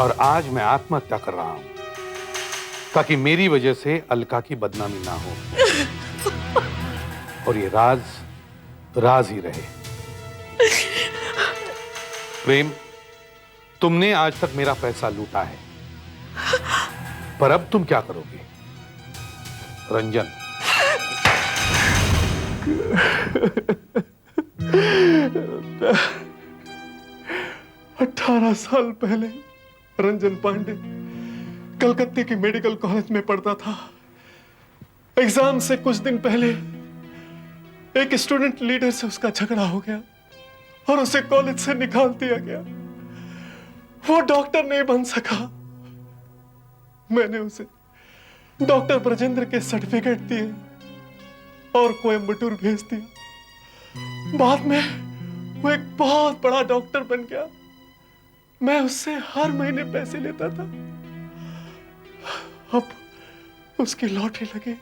और आज मैं आत्महत्या कर रहा हूं ताकि मेरी वजह से अलका की बदनामी ना हो, और ये राज राज ही रहे। प्रेम, तुमने आज तक मेरा पैसा लूटा है, पर अब तुम क्या करोगे? रंजन। 18 साल पहले रंजन पांडे कलकत्ते की मेडिकल कॉलेज में पढ़ता था। एग्जाम से कुछ दिन पहले एक स्टूडेंट लीडर से उसका झगड़ा हो गया और उसे कॉलेज से निकाल दिया गया। वो डॉक्टर नहीं बन सका। मैंने उसे डॉक्टर ब्रजेंद्र के सर्टिफिकेट दिए और कोयम्बटूर भेज दिया। बाद में वो एक बहुत बड़ा डॉक्टर बन गया। मैं उससे हर महीने पैसे लेता था। अब उसकी लॉटरी लगी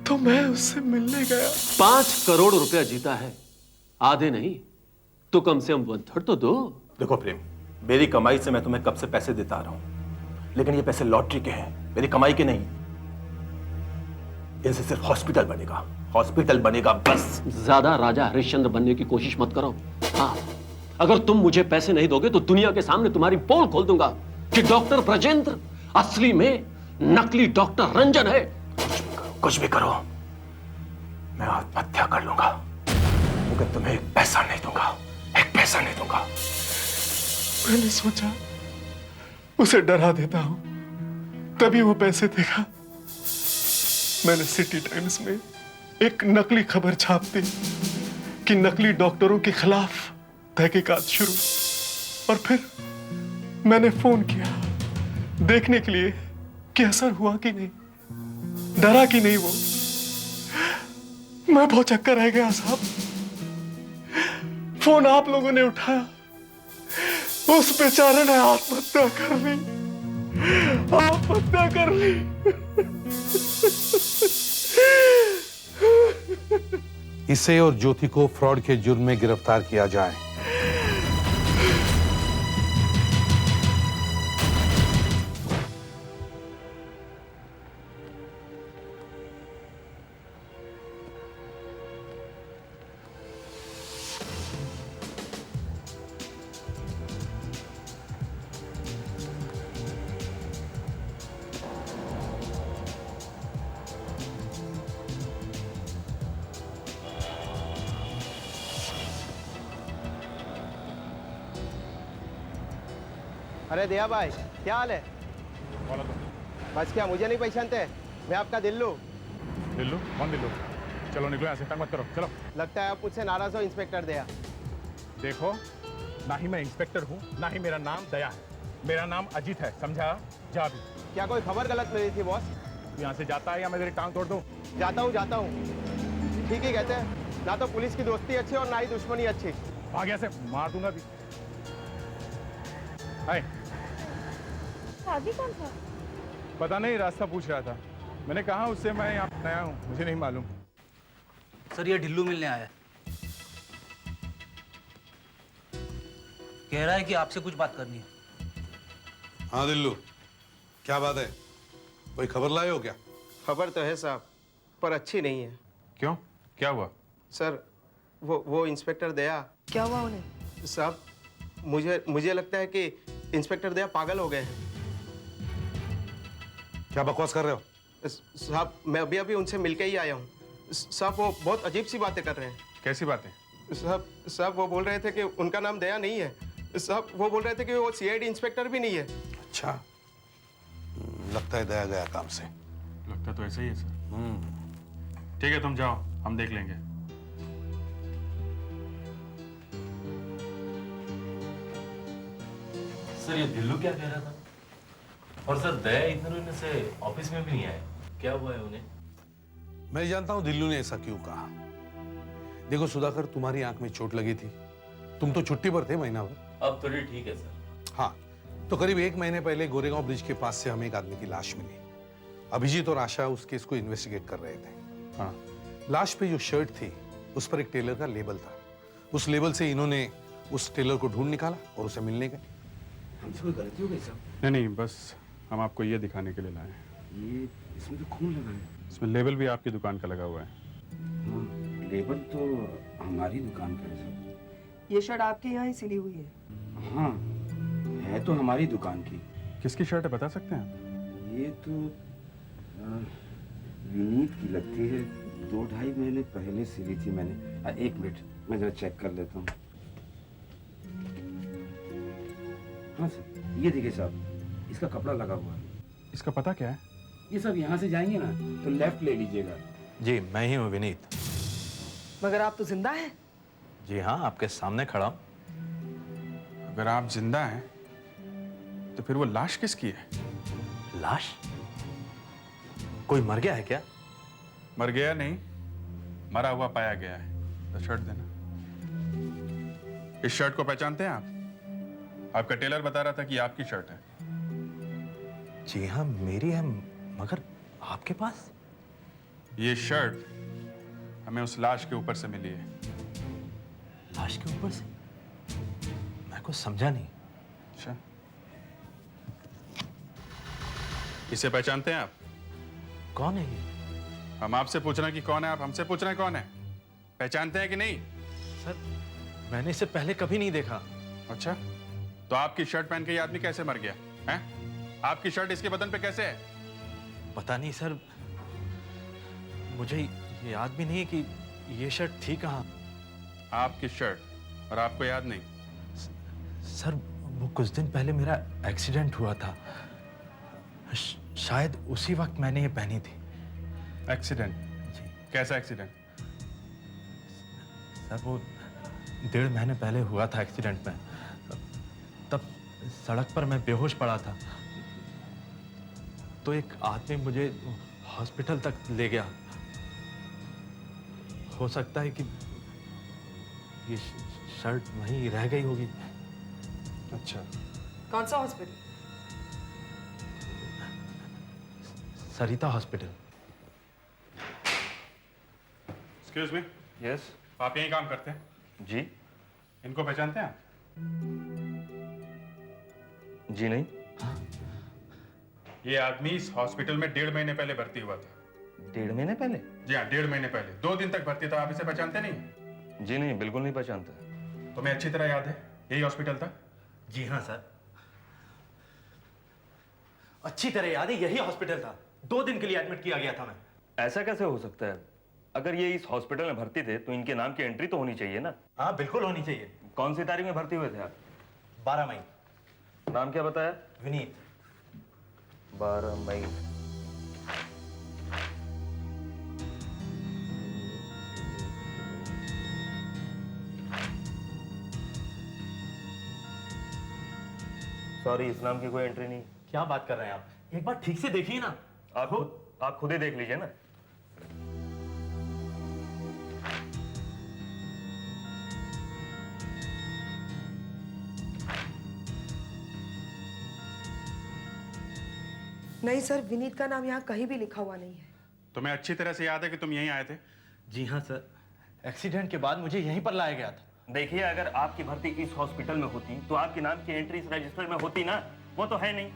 तो मैं उससे मिलने गया। 5 करोड़ रुपया जीता है, आधे नहीं तो कम से कम 1/3 तो दो। देखो प्रेम, मेरी कमाई से मैं तुम्हें कब से पैसे देता आ रहा हूं, लेकिन ये पैसे लॉटरी के हैं, मेरी कमाई के नहीं। इनसे सिर्फ हॉस्पिटल बनेगा, हॉस्पिटल बनेगा बस। ज्यादा राजा हरिश्चंद्र बनने की कोशिश मत करो। हाँ, अगर तुम मुझे पैसे नहीं दोगे तो दुनिया के सामने तुम्हारी पोल खोल दूंगा कि डॉक्टर ब्रजेंद्र असली में नकली डॉक्टर रंजन है। कुछ भी करो, मैं आत्महत्या कर लूंगा, मगर तुम्हें एक पैसा नहीं दूंगा, एक पैसा नहीं दूंगा। मैंने सोचा उसे डरा देता हूं, तभी वो पैसे देगा। मैंने सिटी टाइम्स में एक नकली खबर छाप दी कि नकली डॉक्टरों के खिलाफ तहकीकात शुरू, और फिर मैंने फोन किया देखने के लिए कि असर हुआ कि नहीं, डरा कि नहीं वो। मैं बहुत चक्कर रह गया साहब। फोन आप लोगों ने उठाया, उस बेचारे ने आत्महत्या कर ली, आत्महत्या कर ली। इसे और ज्योति को फ्रॉड के जुर्म में गिरफ्तार किया जाए। अरे दिया भाई, क्या हाल है? बस क्या मुझे नहीं पहचानते? मैं आपका दिल्लू। दिल्लू? कौन दिल्लू? चलो निकलो यहाँ से, तंग मत करो, चलो। लगता है आप मुझसे नाराज हो इंस्पेक्टर दया। देखो, ना ही मैं इंस्पेक्टर हूँ, ना ही मेरा नाम दया है। मेरा नाम अजीत है, समझा? जा भी। क्या कोई खबर गलत मिली थी बॉस? तू यहाँ से जाता है या मैं तेरी टांग तोड़ दूँ? जाता हूँ। ठीक ही कहते हैं, ना तो पुलिस की दोस्ती अच्छी और ना ही दुश्मनी अच्छी। भाग यहाँ से, मार दूंगा भी। हाय। शादी कौन था? पता नहीं, रास्ता पूछ रहा था। मैंने कहा उससे मैं यहाँ नया हूँ, मुझे नहीं मालूम। सर ये ढिल्लू मिलने आया है, कह रहा है कि आपसे कुछ बात करनी है। हाँ दिल्लू, क्या बात है? कोई खबर लाए हो क्या? खबर तो है साहब, पर अच्छी नहीं है। क्यों, क्या हुआ? सर वो इंस्पेक्टर दया। क्या हुआ उन्हें? साहब मुझे लगता है कि इंस्पेक्टर दया पागल हो गए हैं। क्या बकवास कर रहे हो? साहब मैं अभी उनसे मिलके ही आया हूँ। साहब वो बहुत अजीब सी बातें कर रहे हैं। कैसी बातें? साहब वो बोल रहे थे कि उनका नाम दया नहीं है। साहब वो बोल रहे थे कि वो सीआईडी इंस्पेक्टर भी नहीं है। अच्छा, लगता है दया गया काम से। लगता तो ऐसा ही है सर। ठीक है, तुम जाओ, हम देख लेंगे। सर ये दिल्लू क्या कह रहा था? और सर दया इतने दिनों से ऑफिस में भी नहीं आया, क्या हुआ है उन्हें? मैं जानता हूं दिल्लू ने ऐसा क्यों कहा। देखो सुधाकर, तुम्हारी आंख में चोट लगी थी, तुम तो छुट्टी पर थे महीना भर। अब थोड़ी ठीक है सर। हाँ, तो करीब 1 महीने पहले गोरेगांव ब्रिज के पास से हमें एक आदमी की लाश मिली। अभिजीत और आशा उस केस को इन्वेस्टिगेट कर रहे थे। हाँ, लाश पे जो शर्ट थी उस पर एक टेलर का लेबल था। उस लेबल से इन्होंने उस टेलर को ढूंढ निकाला और उसे मिलने गए। हमसे कोई गलती हो गई साहब? नहीं, बस हम आपको ये दिखाने के लिए लाए हैं। ये इसमें तो खून लगा है। इसमें लेबल भी आपकी दुकान का लगा हुआ है। हाँ, लेबल तो हमारी दुकान का है साहब। ये शर्ट आपके यहाँ ही सिली हुई है? हाँ, है तो हमारी दुकान की। किसकी शर्ट है, बता सकते हैं आप? ये तो विनीत की लगती है। 2-2.5 महीने पहले सिली थी मैंने। 1 मिनट मैं जरा चेक कर लेता हूँ। हाँ सर, ये देखिए साहब, इसका कपड़ा लगा हुआ है। इसका पता क्या है? ये सब यहाँ से जाएंगे ना तो लेफ्ट ले लीजिएगा। जी, मैं ही हूँ विनीत। मगर आप तो जिंदा हैं। जी हाँ, आपके सामने खड़ा हूं। अगर आप जिंदा हैं तो फिर वो लाश किसकी है? लाश? कोई मर गया है क्या? मर गया नहीं, मरा हुआ पाया गया है। तो शर्ट देना। इस शर्ट को पहचानते हैं आप? आपका टेलर बता रहा था कि आपकी शर्ट है। जी हाँ, मेरी है, मगर आपके पास? ये शर्ट हमें उस लाश के ऊपर से मिली है। लाश के ऊपर से? मैं कुछ समझा नहीं। अच्छा, इसे पहचानते हैं आप? कौन है ये? हम आपसे पूछ रहे हैं कि कौन है, आप हमसे पूछ रहे हैं कौन है। पहचानते हैं कि नहीं? सर, मैंने इसे पहले कभी नहीं देखा। अच्छा, तो आपकी शर्ट पहन के ये आदमी कैसे मर गया है? आपकी शर्ट इसके बदन पे कैसे है? पता नहीं सर, मुझे ये याद भी नहीं कि ये शर्ट थी कहाँ। आपकी शर्ट और आपको याद नहीं? सर, वो कुछ दिन पहले मेरा एक्सीडेंट हुआ था, शायद उसी वक्त मैंने ये पहनी थी। एक्सीडेंट? जी। कैसा एक्सीडेंट? सर, वो 1.5 महीने पहले हुआ था एक्सीडेंट में। तब सड़क पर मैं बेहोश पड़ा था, तो एक आदमी मुझे हॉस्पिटल तक ले गया। हो सकता है कि ये शर्ट वहीं रह गई होगी। अच्छा, कौन सा हॉस्पिटल? सरिता हॉस्पिटल। Excuse me. यस। आप यहीं काम करते हैं? जी। इनको पहचानते हैं आप? जी नहीं। ये आदमी इस हॉस्पिटल में 1.5 महीने पहले भर्ती हुआ था। 1.5 महीने पहले? जी हाँ, 1.5 महीने पहले। 2 दिन तक भर्ती था। आप इसे पहचानते नहीं? जी नहीं, बिल्कुल नहीं पहचानता। तुम्हें अच्छी तरह याद है यही हॉस्पिटल था? जी हाँ सर, अच्छी तरह याद है, यही हॉस्पिटल था। 2 दिन के लिए एडमिट किया गया था मैं। ऐसा कैसे हो सकता है? अगर ये इस हॉस्पिटल में भर्ती थे तो इनके नाम की एंट्री तो होनी चाहिए ना? हाँ, बिल्कुल होनी चाहिए। कौन सी तारीख में भर्ती हुए थे आप? 12 मई। नाम क्या बताया? विनीत। 12 मई। सॉरी, इस नाम की कोई एंट्री नहीं। क्या बात कर रहे हैं आप? एक बार ठीक से देखिए ना। आप खुद ही देख लीजिए ना। नहीं सर, विनीत का नाम यहाँ कहीं भी लिखा हुआ नहीं है। तुम्हें अच्छी तरह से याद है कि तुम यहीं आए थे? जी हाँ सर, एक्सीडेंट के बाद मुझे यहीं पर लाया गया था। देखिए, अगर आपकी भर्ती इस हॉस्पिटल में होती तो आपके नाम की एंट्री इस रजिस्टर में होती ना। वो तो है नहीं।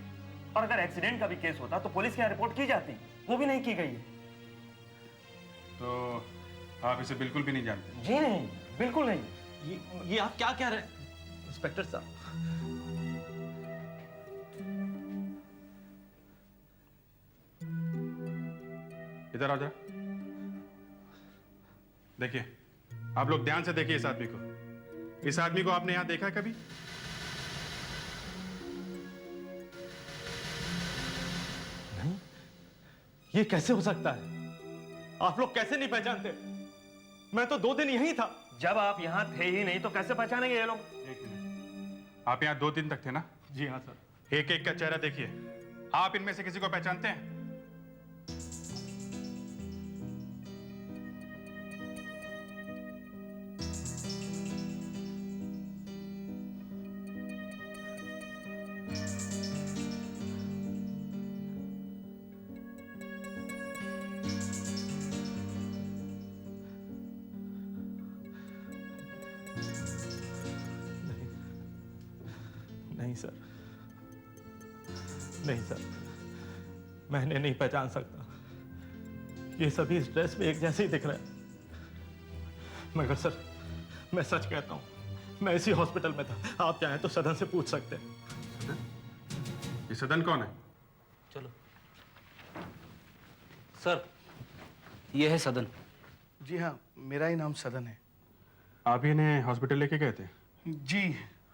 और अगर एक्सीडेंट का भी केस होता तो पुलिस के यहाँ रिपोर्ट की जाती, वो भी नहीं की गई है। तो आप इसे बिल्कुल भी नहीं जानते? जी नहीं, बिल्कुल नहीं। ये आप क्या कह रहे हैं इंस्पेक्टर साहब? इधर आओ जरा। देखिए, आप लोग ध्यान से देखिए इस आदमी को। इस आदमी को आपने यहां देखा है कभी? नहीं, ये कैसे हो सकता है? आप लोग कैसे नहीं पहचानते? मैं तो 2 दिन यहीं था। जब आप यहाँ थे ही नहीं तो कैसे पहचानेंगे ये लोग? एक मिनट, आप यहाँ 2 दिन तक थे ना? जी हाँ सर। एक एक का चेहरा देखिए। आप इनमें से किसी को पहचानते हैं? नहीं सर, नहीं सर, मैंने नहीं पहचान सकता। ये सभी इस ड्रेस में एक जैसे ही दिख रहे हैं। मगर सर, मैं सच कहता हूं, मैं इसी हॉस्पिटल में था। आप चाहें तो सदन से पूछ सकते हैं। ये सदन कौन है? चलो सर, ये है सदन। जी हाँ, मेरा ही नाम सदन है। आप इन्हें हॉस्पिटल लेके गए थे? जी।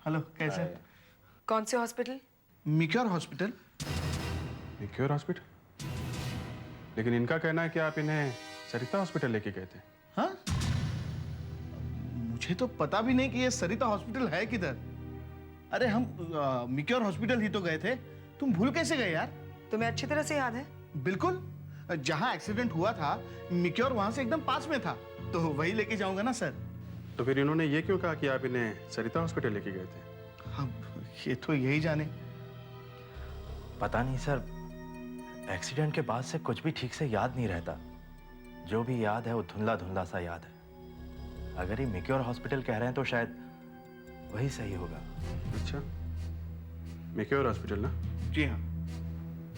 हेलो, कैसे? कौन से हॉस्पिटल? मिक्योर हॉस्पिटल। मिक्योर हॉस्पिटल? लेकिन इनका कहना है कि आप इन्हें सरिता हॉस्पिटल लेके गए थे। हाँ, मुझे तो पता भी नहीं कि ये सरिता हॉस्पिटल है किधर। अरे हम मिक्योर हॉस्पिटल ही तो गए थे। तुम भूल कैसे गए यार? तुम्हें अच्छी तरह से याद है? बिल्कुल, जहाँ एक्सीडेंट हुआ था मिक्योर वहां से एकदम पास में था, तो वही लेके जाऊंगा ना सर। तो फिर इन्होंने ये क्यों कहा कि आप इन्हें सरिता हॉस्पिटल लेके गए थे? ये तो यही जाने। पता नहीं सर, एक्सीडेंट के बाद से कुछ भी ठीक से याद नहीं रहता। जो भी याद है वो धुंधला धुंधला सा याद है। अगर ये मिक्योर हॉस्पिटल कह रहे हैं तो शायद वही सही होगा। अच्छा, मिक्योर हॉस्पिटल ना? जी हाँ।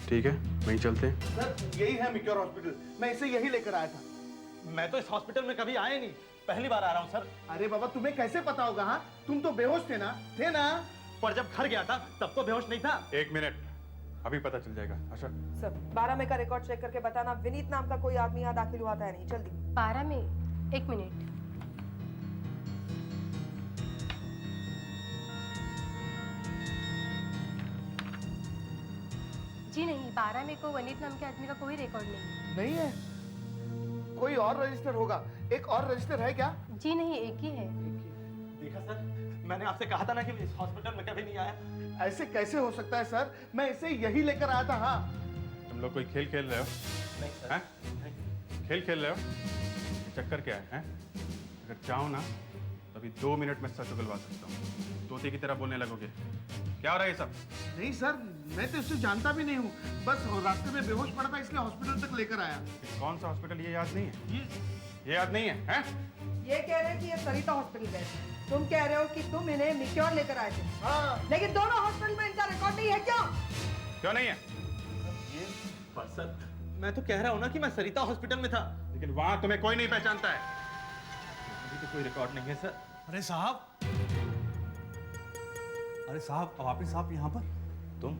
ठीक है, वहीं चलते हैं। सर, यही है मिक्योर हॉस्पिटल। मैं इसे यही लेकर आया था। मैं तो इस हॉस्पिटल में कभी आया नहीं, पहली बार आ रहा हूं सर। अरे बाबा, तुम्हें कैसे पता होगा? हाँ, तुम तो बेहोश थे ना? थे ना? पर जब घर गया था तब तो बेहोश नहीं था। 1 मिनट, अभी पता चल जाएगा। अच्छा सर, 12 में का रिकॉर्ड चेक करके बताना विनीत नाम का कोई आदमी यहाँ दाखिल हुआ था या नहीं। जल्दी। 12 में? 1 मिनट। जी नहीं, 12 में को वनीत नाम के आदमी का कोई रिकॉर्ड नहीं। नहीं है? कोई और रजिस्टर होगा। एक और रजिस्टर है क्या? जी नहीं, एक ही है। देखा सर, मैंने आपसे कहा था ना कि इस हॉस्पिटल में कभी नहीं आया। ऐसे कैसे हो सकता है सर? मैं इसे यही लेकर आया था। हाँ, तुम लोग कोई खेल खेल रहे हो? नहीं सर। हैं? खेल खेल रहे हो? ये चक्कर क्या है? अगर चाहो ना तो अभी 2 मिनट में सच उगलवा सकता हूँ। तोते की तरह बोलने लगोगे। क्या हो रहा है ये सब? नहीं सर, मैं तो इससे जानता भी नहीं हूँ। बस रास्ते में बेहोश पड़ा था इसलिए हॉस्पिटल तक लेकर आया। कौन सा हॉस्पिटल ये याद नहीं है? ये याद नहीं है? हैं? ये कह रहे हैं कि ये सरिता हॉस्पिटल गए थे। तुम कह रहे हो कि तुम इन्हें मिक्योर लेकर आए थे। हाँ। लेकिन दोनों हॉस्पिटल में इनका रिकॉर्ड नहीं है क्या? क्यों नहीं है? पर सर, मैं तो कह रहा हूँ ना कि मैं सरिता हॉस्पिटल में था। लेकिन वहां तुम्हें कोई नहीं पहचानता है। अभी तो कोई रिकॉर्ड नहीं है सर। अरे साहब, अरे साहब, वापिस आप यहाँ पर? तुम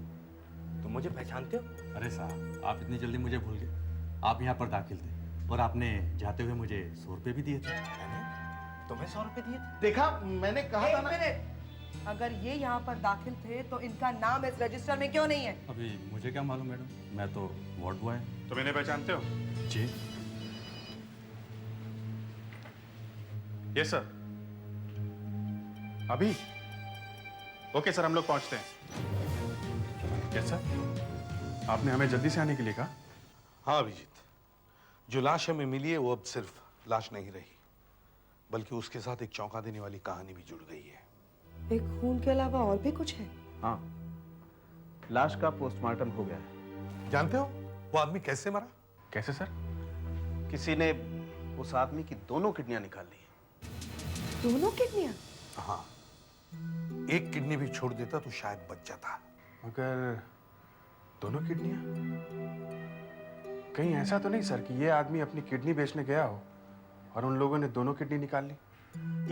मुझे पहचानते हो? अरे साहब, आप इतनी जल्दी मुझे भूल गए। आप यहाँ पर दाखिल थे और आपने जाते हुए मुझे 100 रुपये भी दिए थे। तुम्हें 100 रुपये दिए थे? देखा, मैंने कहा था ना। 1 मिनट, अगर ये यहाँ पर दाखिल थे तो इनका नाम इस रजिस्टर में क्यों नहीं है? अभी मुझे क्या मालूम मैडम, मैं तो वार्ड बॉय हूँ। तुम इन्हें पहचानते हो? जी। Yes sir. अभी? ओके सर, हम लोग पहुंचते हैं। यस सर, आपने हमें जल्दी से आने के लिए कहा। हाँ अभिजीत, जो लाश हमें मिली है वो अब सिर्फ लाश नहीं रही, बल्कि उसके साथ एक चौंका देने वाली कहानी भी जुड़ गई है। एक खून के अलावा और भी कुछ है? हाँ, लाश का पोस्टमार्टम हो गया है। जानते हो वो आदमी कैसे मरा? कैसे सर? किसी ने उस आदमी की दोनों किडनियां निकाल ली। दोनों किडनियां? हाँ, एक किडनी भी छोड़ देता तो शायद बच जाता। मगर दोनों किडनियां? कहीं ऐसा तो नहीं सर कि ये आदमी अपनी किडनी बेचने गया हो और उन लोगों ने दोनों किडनी निकाल ली?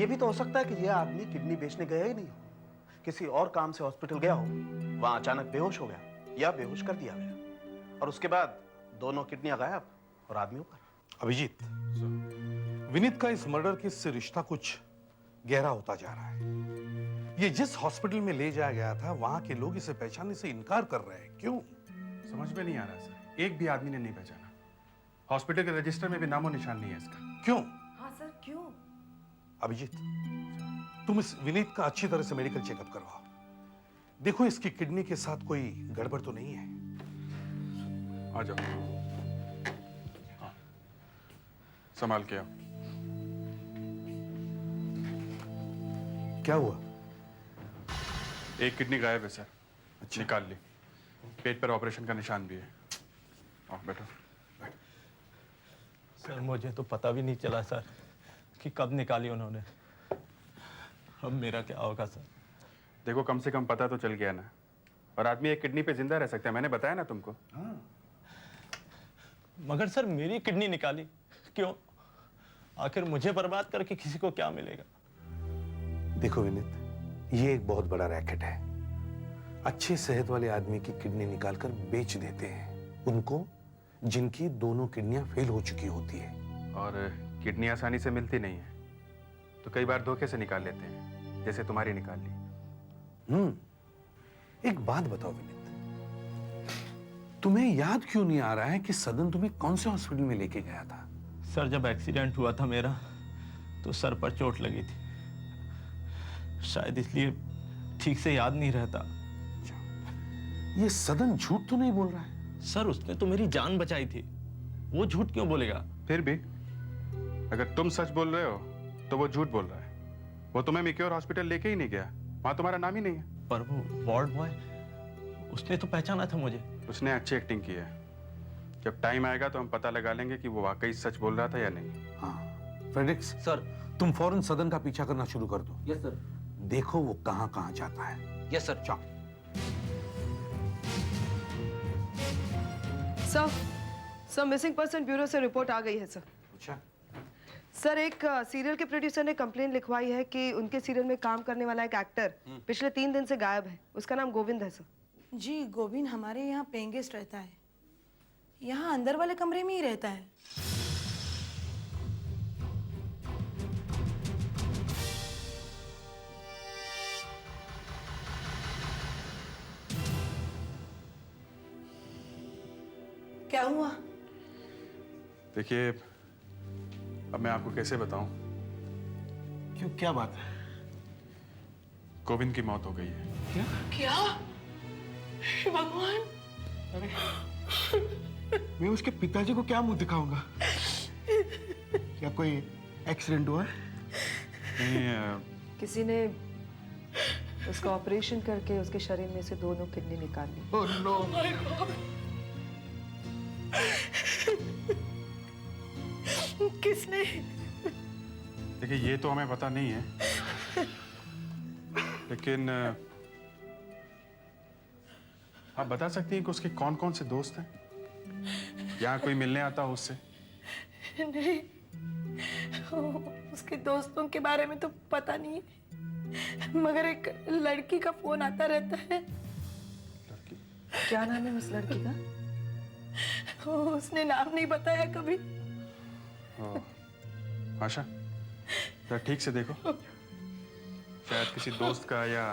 ये भी तो हो सकता है कि यह आदमी किडनी बेचने गया ही नहीं हो, किसी और काम से हॉस्पिटल गया हो, वहां अचानक बेहोश हो गया या बेहोश कर दिया गया और उसके बाद दोनों किडनियां गायब और आदमी ऊपर। अभिजीत, विनीत का इस मर्डर केस से रिश्ता कुछ गहरा होता जा रहा है। ये जिस हॉस्पिटल में ले जाया गया था वहां के लोग इसे पहचानने से इनकार कर रहे हैं। क्यों? समझ में नहीं आ रहा सर, एक भी आदमी ने नहीं पहचाना। हॉस्पिटल के रजिस्टर में भी नामो निशान नहीं है इसका। क्यों? हाँ सर, क्यों? अभिजीत, तुम इस विनीत का अच्छी तरह से मेडिकल चेकअप करवाओ। देखो इसकी किडनी के साथ कोई गड़बड़ तो नहीं है। आ जाओ। हाँ। संभाल के आओ। क्या हुआ? एक किडनी गायब है सर। अच्छा। निकाल ली। पेट पर ऑपरेशन का निशान भी है। आओ बैठो। सर मुझे तो पता भी नहीं चला सर कि कब निकाली उन्होंने। अब मेरा क्या होगा सर? देखो कम से कम पता तो चल गया ना। और आदमी एक किडनी पे जिंदा रह सकता है, मैंने बताया ना तुमको। मगर सर मेरी किडनी निकाली क्यों? आखिर मुझे बर्बाद करके किसी को क्या मिलेगा? देखो विनीत, ये एक बहुत बड़ा रैकेट है। अच्छे सेहत वाले आदमी की किडनी निकालकर बेच देते हैं उनको जिनकी दोनों किडनियां फेल हो चुकी होती है। और किडनी आसानी से मिलती नहीं है, तो कई बार धोखे से निकाल लेते हैं, जैसे तुम्हारी निकाल ली। एक बात बताओ विनीत, तुम्हें याद क्यों नहीं आ रहा है कि सदन तुम्हें कौन से हॉस्पिटल में लेके गया था? सर जब एक्सीडेंट हुआ था मेरा तो सर पर चोट लगी थी, शायद इसलिए ठीक से याद नहीं रहता। ये सदन झूठ तो नहीं बोल रहा है? सर उसने तो मेरी जान बचाई थी, वो झूठ क्यों बोलेगा? फिर भी अगर तुम सच बोल रहे हो तो वो झूठ बोल रहा है। वो तुम्हें मिक्योर हॉस्पिटल लेके ही नहीं गया, वहां तुम्हारा नाम ही नहीं है। पर वो वार्ड बॉय, उसने तो पहचाना था मुझे। उसने अच्छी एक्टिंग की है। जब टाइम आएगा तो हम पता लगा लेंगे कि वो वाकई सच बोल रहा था या नहीं। हाँ फ्रेडरिक्स सर। तुम फौरन सदन का पीछा करना शुरू कर दो। Yes sir. देखो वो कहां कहां जाता है। Yes sir. जाओ। सर मिसिंग पर्सन ब्यूरो से रिपोर्ट आ गई है सर। अच्छा। सर एक सीरियल के प्रोड्यूसर ने कंप्लेन लिखवाई है कि उनके सीरियल में काम करने वाला एक एक्टर पिछले 3 दिन से गायब है। उसका नाम गोविंद है सर। जी गोविंद हमारे यहाँ पेइंग गेस्ट रहता है, यहाँ अंदर वाले कमरे में ही रहता है। क्या हुआ? देखिए अब मैं आपको कैसे बताऊं। क्यों, क्या बात है? गोविंद की मौत हो गई है। क्या? हे भगवान! मैं उसके पिताजी को क्या मुंह दिखाऊंगा? क्या कोई एक्सीडेंट हुआ? नहीं, किसी ने उसका ऑपरेशन करके उसके शरीर में से दोनों किडनी निकाल ली। Oh no! किसने? देखिए ये तो हमें पता नहीं है, लेकिन आप बता सकती हैं कि उसके कौन कौन से दोस्त हैं? यहाँ कोई मिलने आता हो उससे? नहीं, उसके दोस्तों के बारे में तो पता नहीं है, मगर एक लड़की का फोन आता रहता है। लड़की? क्या नाम है उस लड़की का? उसने नाम नहीं बताया कभी। आशा जरा ठीक से देखो, शायद किसी दोस्त का या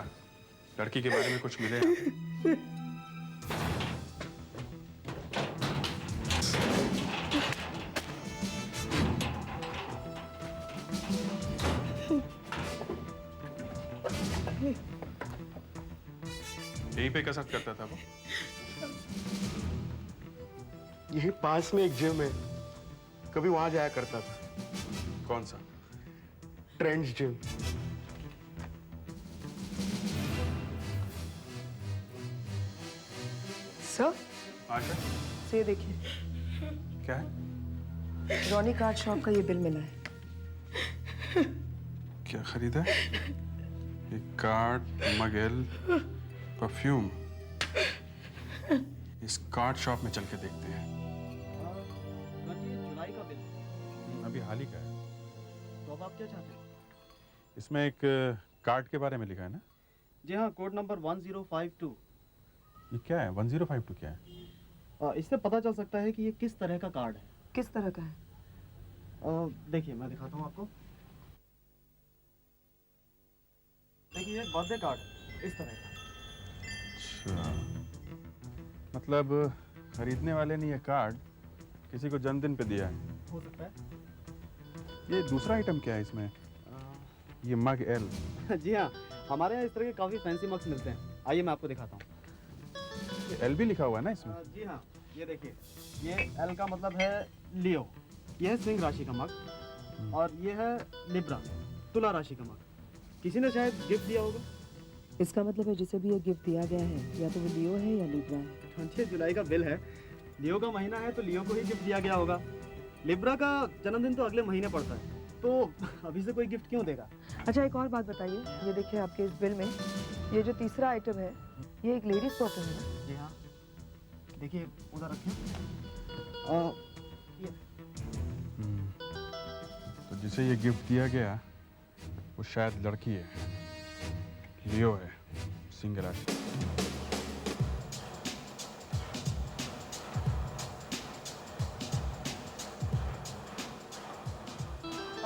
लड़की के बारे में कुछ मिले। यहीं पे कसरत करता था वो? यही पास में एक जिम है, कभी वहां जाया करता था। कौन सा? Trends gym. सर आशा से देखिए, क्या है? रॉनी कार्ड शॉप का ये बिल मिला है। क्या खरीदा? एक कार्ड, मगेल, परफ्यूम। इस कार्ड शॉप में चल के देखते हैं। हाल ही का है। तो अब आप क्या चाहते हैं? इसमें एक कार्ड के बारे में लिखा है ना? जी हाँ, कोड नंबर 1052। ये क्या है? 1052 क्या है? इससे पता चल सकता है कि ये किस तरह का कार्ड है। किस तरह का है? देखिए मैं दिखाता हूँ आपको। देखिए ये बर्थडे कार्ड है, इस तरह का। अच्छा, मतलब खरीदने वाले ने ये कार्ड किसी को जन्मदिन पे दिया है। हो सकता है। ये दूसरा आइटम क्या है इसमें? ये मग एल। जी हाँ, हमारे यहाँ इस तरह के काफ़ी फैंसी मग्स मिलते हैं। आइए मैं आपको दिखाता हूँ। एल भी लिखा हुआ है ना इसमें? जी हाँ, ये देखिए, ये एल का मतलब है लियो, यह है सिंह राशि का मग, और ये है लिब्रा, तुला राशि का मग। किसी ने शायद गिफ्ट दिया होगा। इसका मतलब है जिसे भी ये गिफ्ट दिया गया है या तो वो लियो है या लिब्रा है। 26 जुलाई का बिल है, लियो का महीना है तो लियो को ही गिफ्ट दिया गया होगा। लिब्रा का जन्मदिन तो अगले महीने पड़ता है, तो अभी से कोई गिफ्ट क्यों देगा? अच्छा, एक और बात बताइए, ये देखिए आपके इस बिल में ये जो तीसरा आइटम है, ये एक लेडीज परफ्यूम है ना? जी हाँ, देखिए उधर रखें। ये तो जिसे ये गिफ्ट दिया गया वो शायद लड़की है, लियो है, सिंह राशि।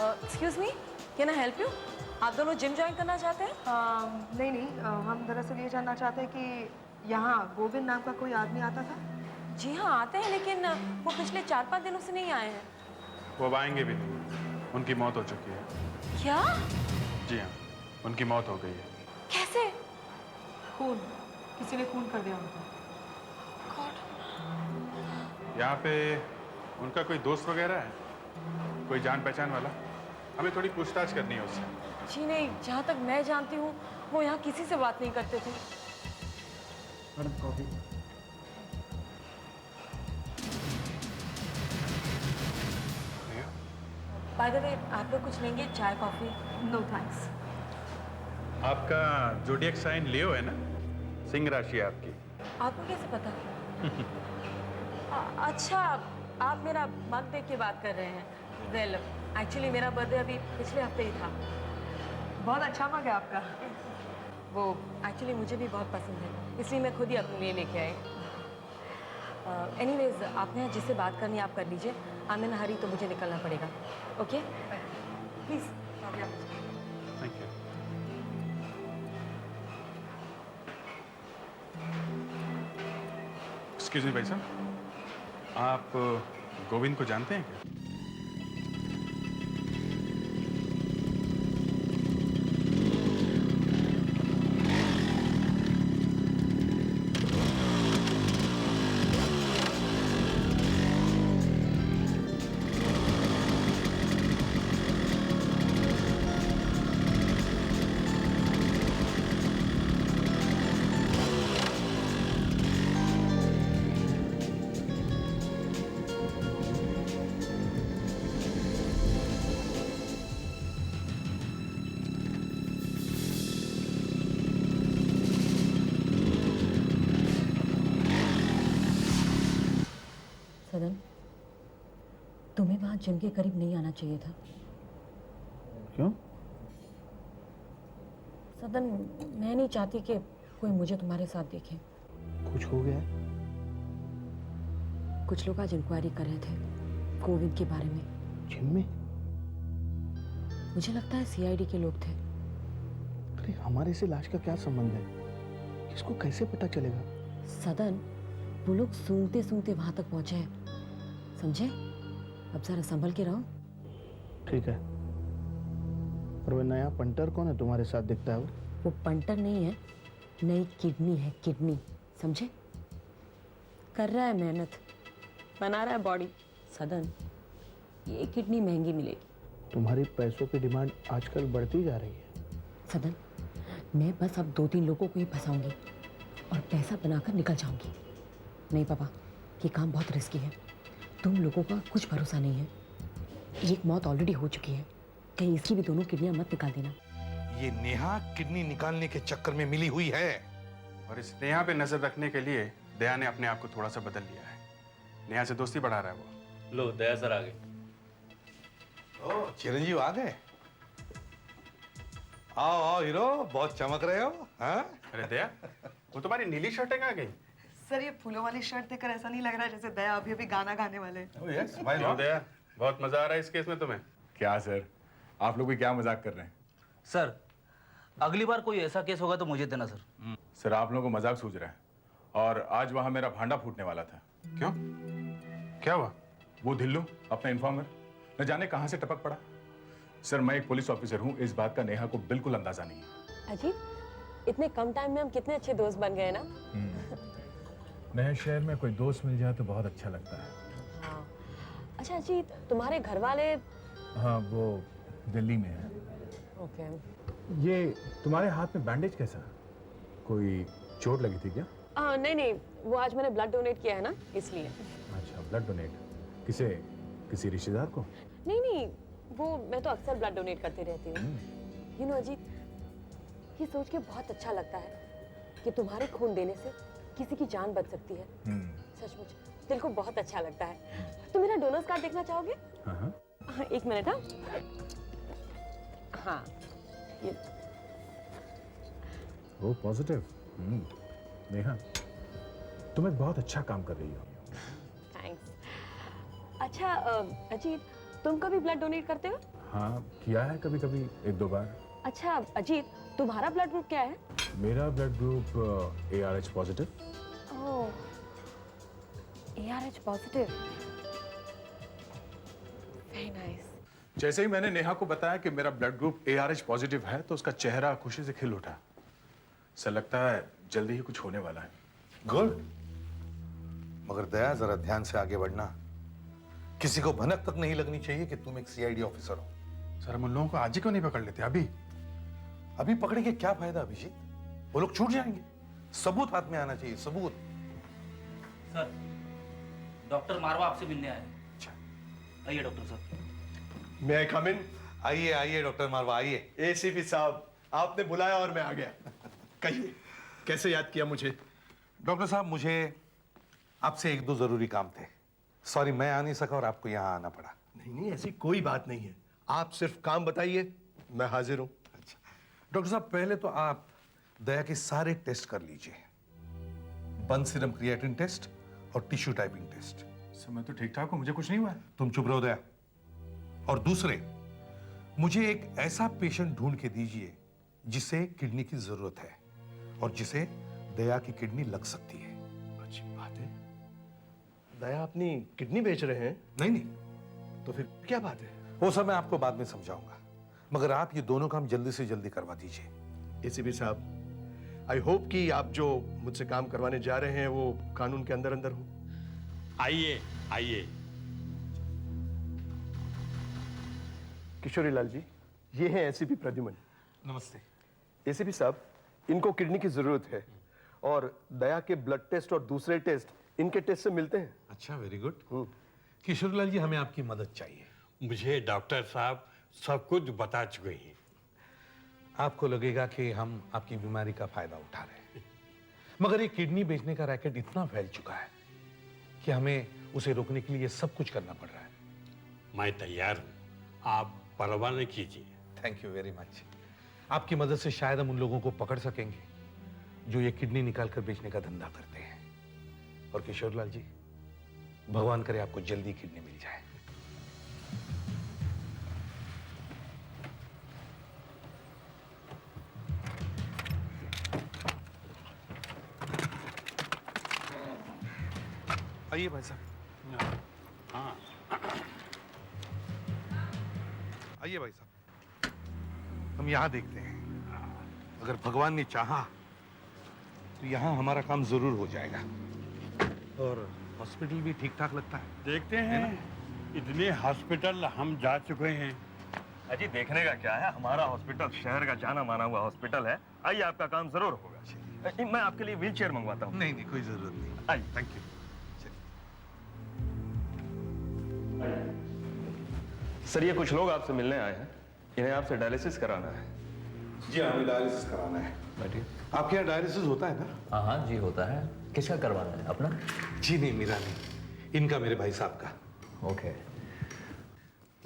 Excuse me, can I help you? आप दोनों जिम ज्वाइन करना चाहते हैं? नहीं, हम दरअसल ये जानना चाहते हैं कि यहाँ गोविंद नाम का कोई आदमी आता था। जी हाँ, आते हैं, लेकिन वो पिछले 4-5 दिनों से नहीं आए हैं। वो अब आएंगे भी नहीं, उनकी मौत हो चुकी है। क्या? जी हाँ, उनकी मौत हो गई है। कैसे? खून, किसी ने खून कर दिया उनको। यहाँ पे उनका कोई दोस्त वगैरह है, कोई जान पहचान वाला? हमें थोड़ी पूछताछ करनी है उससे। जी नहीं, जहाँ तक मैं जानती हूँ वो यहाँ किसी से बात नहीं करते थे। Madam coffee. By the way, आप लोग कुछ लेंगे? चाय, कॉफी? No thanks. आपका जोडियक साइन लियो है ना? सिंह राशि है आपकी। आपको कैसे पता? अच्छा, आप मेरा मग देख के बात कर रहे हैं। वेल, एक्चुअली मेरा बर्थडे अभी पिछले हफ्ते ही था। बहुत अच्छा मग है आपका। वो एक्चुअली मुझे भी बहुत पसंद है, इसलिए मैं खुद ही अपने लिए लेके आई। एनीवेज, आपने जिससे बात करनी आप कर लीजिए। आई एम इन हरी, तो मुझे निकलना पड़ेगा। Okay, please. Thank you. Excuse me भाई साहब, आप गोविंद को जानते हैं क्या? सदन, तुम्हें वहां जिम के करीब नहीं आना चाहिए था। क्यों? सदन, मैं नहीं चाहती कि कोई मुझे तुम्हारे साथ देखे। कुछ हो गया? कुछ लोग आज इंक्वायरी कर रहे थे गोविंद के बारे में। जिम में? मुझे लगता है सीआईडी के लोग थे। अरे हमारे से लाश का क्या संबंध है? किसको कैसे पता चलेगा? सदन, वो लोग सूंघते सूंघते वहां तक पहुंचे हैं, समझे? अब जरा संभल के रहो। ठीक है, पर वो नया पंटर कौन है तुम्हारे साथ दिखता है? वो पंटर नहीं है, नई किडनी है, किडनी, समझे? कर रहा है मेहनत, बना रहा है बॉडी। सदन, ये किडनी महंगी मिलेगी। तुम्हारी पैसों की डिमांड आजकल बढ़ती जा रही है। सदन, मैं बस अब 2-3 लोगों को ही फंसाऊंगी और पैसा बनाकर निकल जाऊंगी। नहीं पापा, ये काम बहुत रिस्की है। तुम लोगों का कुछ भरोसा नहीं है। एक मौत ऑलरेडी हो चुकी है, कहीं इसकी भी दोनों किडनियां मत निकाल देना। ये नेहा किडनी निकालने के चक्कर में मिली हुई है। और इस नेहा पे नजर रखने के लिए दया ने अपने आप को थोड़ा सा बदल लिया है। नेहा से दोस्ती बढ़ा रहा है वो। लो दया सर आ गए। ओ चिरंजीव आ गए। आओ आओ हीरो, बहुत चमक रहे हो। हाँ? अरे दया, वो तुम्हारी नीली शर्ट है कहाँ गई? सर ये फूलों वाली शर्ट देखकर ऐसा नहीं लग रहा है जैसे दया अभी अभी गाना गाने वाले हैं। क्यों दया, बहुत मजा आ रहा है इस केस में तुम्हें? क्या सर, आप लोग भी क्या मजाक कर रहे हैं? सर अगली बार कोई ऐसा केस होगा तो मुझे देना सर। सर आप लोगों को मजाक सूझ रहा है, और आज वहां मेरा भांडा फूटने वाला था। क्यों, क्या हुआ? वो धिल्लू अपना इन्फॉर्मर न जाने कहां से टपक पड़ा। सर मैं एक पुलिस ऑफिसर हूं, इस बात का नेहा को बिल्कुल अंदाजा नहीं है। अजीत, इतने कम टाइम में हम कितने अच्छे दोस्त बन गए ना। नए शहर में कोई दोस्त मिल जाए तो बहुत अच्छा लगता है। हाँ। अच्छा अजीत, तुम्हारे घर वाले? हाँ वो दिल्ली में है। ओके। ये तुम्हारे हाथ में बैंडेज कैसा? कोई चोट लगी थी क्या? नहीं नहीं, वो आज मैंने ब्लड डोनेट किया है ना, इसलिए। अच्छा ब्लड डोनेट किसे, किसी रिश्तेदार को? नहीं नहीं, वो मैं तो अक्सर ब्लड डोनेट करती रहती हूँ। यू नो अजीत, ये सोच के बहुत अच्छा लगता है कि तुम्हारे खून देने से किसी की जान बच सकती है। सचमुच दिल को बहुत अच्छा लगता है। तुम मेरा डोनर्स कार्ड देखना चाहोगे? हाँ, एक मिनट। हाँ ये वो पॉजिटिव। नेहा तुम एक बहुत अच्छा काम कर रही हो। थैंक्स। अच्छा अजीत, तुम कभी ब्लड डोनेट करते हो? हाँ किया है कभी कभी, एक दो बार। अच्छा अजीत, तुम्हारा ब्लड ग्रुप क्या है? मेरा ब्लड ग्रुप ARH पॉजिटिव। ओह, ARH पॉजिटिव, वेरी नाइस। जैसे ही मैंने नेहा को बताया कि मेरा ब्लड ग्रुप ARH पॉजिटिव है तो उसका चेहरा खुशी से खिल उठा। ऐसा लगता है जल्दी ही कुछ होने वाला है। गुड, मगर दया जरा ध्यान से आगे बढ़ना। किसी को भनक तक नहीं लगनी चाहिए कि तुम एक CID ऑफिसर हो। सर हम उन लोगों को आज ही क्यों नहीं पकड़ लेते? अभी पकड़े के क्या फायदा अभिजीत, वो लोग छूट जाएंगे। सबूत हाथ में आना चाहिए, सबूत। सर डॉक्टर मारवा आपसे मिलने आए हैं। अच्छा आइए डॉक्टर साहब। मैं कम इन? आइए आइए डॉक्टर मारवा आइए। ACP साहब आपने बुलाया और मैं आ गया। कहिए कैसे याद किया मुझे? डॉक्टर साहब मुझे आपसे एक दो जरूरी काम थे। सॉरी मैं आ नहीं सका और आपको यहाँ आना पड़ा। नहीं नहीं ऐसी कोई बात नहीं है, आप सिर्फ काम बताइए, मैं हाजिर हूं। अच्छा डॉक्टर साहब पहले तो आप दया के सारे टेस्ट कर लीजिए, बन सीरम क्रिएटिन टेस्ट और टिश्यू टाइपिंग टेस्ट। सर मैं तो ठीक ठाक हूँ, मुझे कुछ नहीं हुआ है। तुम चुप रहो दया। और दूसरे, मुझे एक ऐसा पेशेंट ढूंढ के दीजिए जिसे किडनी की जरूरत है और जिसे दया की किडनी लग सकती है। अच्छी बात है। दया अपनी किडनी बेच रहे हैं? नहीं नहीं। तो फिर क्या बात है? वो सब मैं आपको बाद में समझाऊंगा, मगर आप ये दोनों काम जल्दी से जल्दी करवा दीजिए। ACP साहब आई होप कि आप जो मुझसे काम करवाने जा रहे हैं वो कानून के अंदर अंदर हो। आइए आइए। किशोरी लाल जी, ये हैं ACP प्रद्युमन। नमस्ते। ACP साहब, इनको किडनी की जरूरत है और दया के ब्लड टेस्ट और दूसरे टेस्ट इनके टेस्ट से मिलते हैं। अच्छा वेरी गुड। किशोरीलाल जी हमें आपकी मदद चाहिए। मुझे डॉक्टर साहब सब कुछ बता चुके हैं। आपको लगेगा कि हम आपकी बीमारी का फायदा उठा रहे हैं, मगर ये किडनी बेचने का रैकेट इतना फैल चुका है कि हमें उसे रोकने के लिए सब कुछ करना पड़ रहा है। मैं तैयार हूं, आप परवाह न कीजिए। Thank you very much. आपकी मदद से शायद हम उन लोगों को पकड़ सकेंगे जो ये किडनी निकाल कर बेचने का धंधा करते हैं। और किशोरलाल जी, भगवान करे आपको जल्दी किडनी मिल जाए। आइए भाई साहब। हाँ आइए भाई साहब, हम यहां देखते हैं। अगर भगवान ने चाहा तो यहां हमारा काम जरूर हो जाएगा। और हॉस्पिटल भी ठीक ठाक लगता है। देखते हैं, इतने हॉस्पिटल हम जा चुके हैं। अजी देखने का क्या है, हमारा हॉस्पिटल शहर का जाना माना हुआ हॉस्पिटल है। आइए आपका काम जरूर होगा। मैं आपके लिए व्हील चेयर मंगवाता हूँ। नहीं नहीं कोई जरूरत नहीं। आइए। Thank you. सर ये कुछ लोग आपसे मिलने आए हैं, इन्हें आपसे डायलिसिस कराना है। जी हमें डायलिसिस कराना है। आपके यहाँ डायलिसिस होता है ना? हाँ जी होता है। किसका करवाना है, अपना? जी नहीं, मेरा नहीं, इनका, मेरे भाई साहब का। ओके।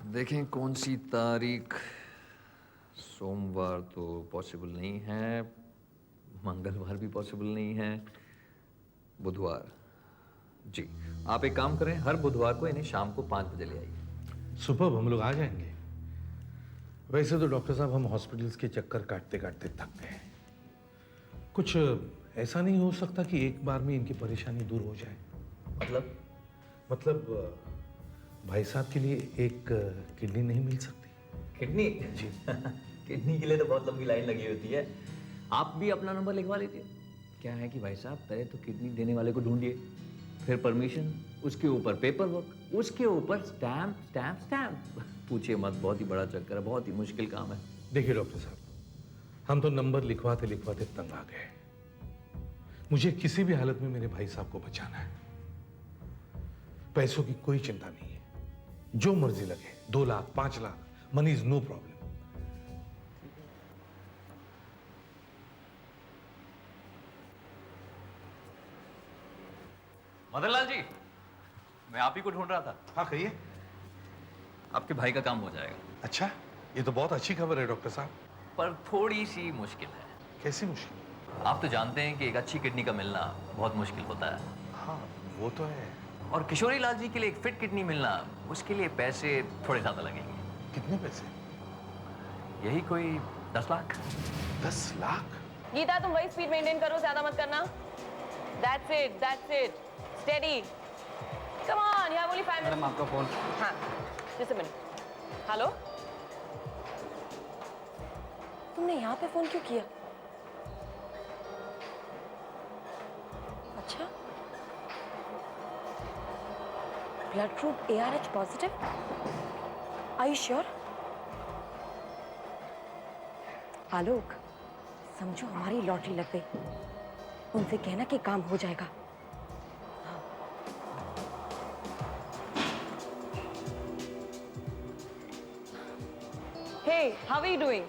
देखें कौन सी तारीख। सोमवार तो पॉसिबल नहीं है, मंगलवार भी पॉसिबल नहीं है, बुधवार। जी आप एक काम करें, हर बुधवार को इन्हें शाम को 5 बजे ले आइए। सुबह हम लोग आ जाएंगे। वैसे तो डॉक्टर साहब हम हॉस्पिटल्स के चक्कर काटते काटते थक गए। कुछ ऐसा नहीं हो सकता कि एक बार में इनकी परेशानी दूर हो जाए? मतलब भाई साहब के लिए एक किडनी नहीं मिल सकती? किडनी? जी किडनी के लिए तो बहुत लंबी लाइन लगी होती है। आप भी अपना नंबर लिखवा लीजिए। क्या है कि भाई साहब पहले तो किडनी देने वाले को ढूंढिए, फिर परमिशन, उसके ऊपर पेपर वर्क, उसके ऊपर स्टैम्प स्टैम्प स्टैम्प। पूछिए मत, बहुत ही बड़ा चक्कर है, बहुत ही मुश्किल काम है। देखिए डॉक्टर साहब, हम तो नंबर लिखवाते लिखवाते तंग आ गए। मुझे किसी भी हालत में मेरे भाई साहब को बचाना है। पैसों की कोई चिंता नहीं है, जो मर्जी लगे, 2 lakh 5 lakh, money is no problem. Madanlal ji, मैं आप ही को ढूंढ रहा था। हाँ कहिए। आपके भाई का काम हो जाएगा। अच्छा, ये तो बहुत अच्छी खबर है डॉक्टर साहब। पर थोड़ी सी मुश्किल है। कैसी मुश्किल? आप तो जानते हैं कि एक अच्छी किडनी का मिलना बहुत मुश्किल होता है। हाँ वो तो है। और किशोरी लाल जी के लिए एक फिट किडनी मिलना, उसके लिए पैसे थोड़े ज्यादा लगेंगे। कितने पैसे? यही कोई 10 लाख। 10 लाख? गीता तुम वही स्पीड मेंटेन करो, ज्यादा मत करना। That's it. Steady. Come on, you have only 5 minutes. Madam आपका फोन। हाँ, just a minute. हेलो? तुमने यहाँ पे फोन क्यों किया? अच्छा? Blood group ARH positive? Are you sure? आलोक, समझो हमारी लॉटरी लग गई। उनसे कहना कि काम हो जाएगा। Hey, how are you doing?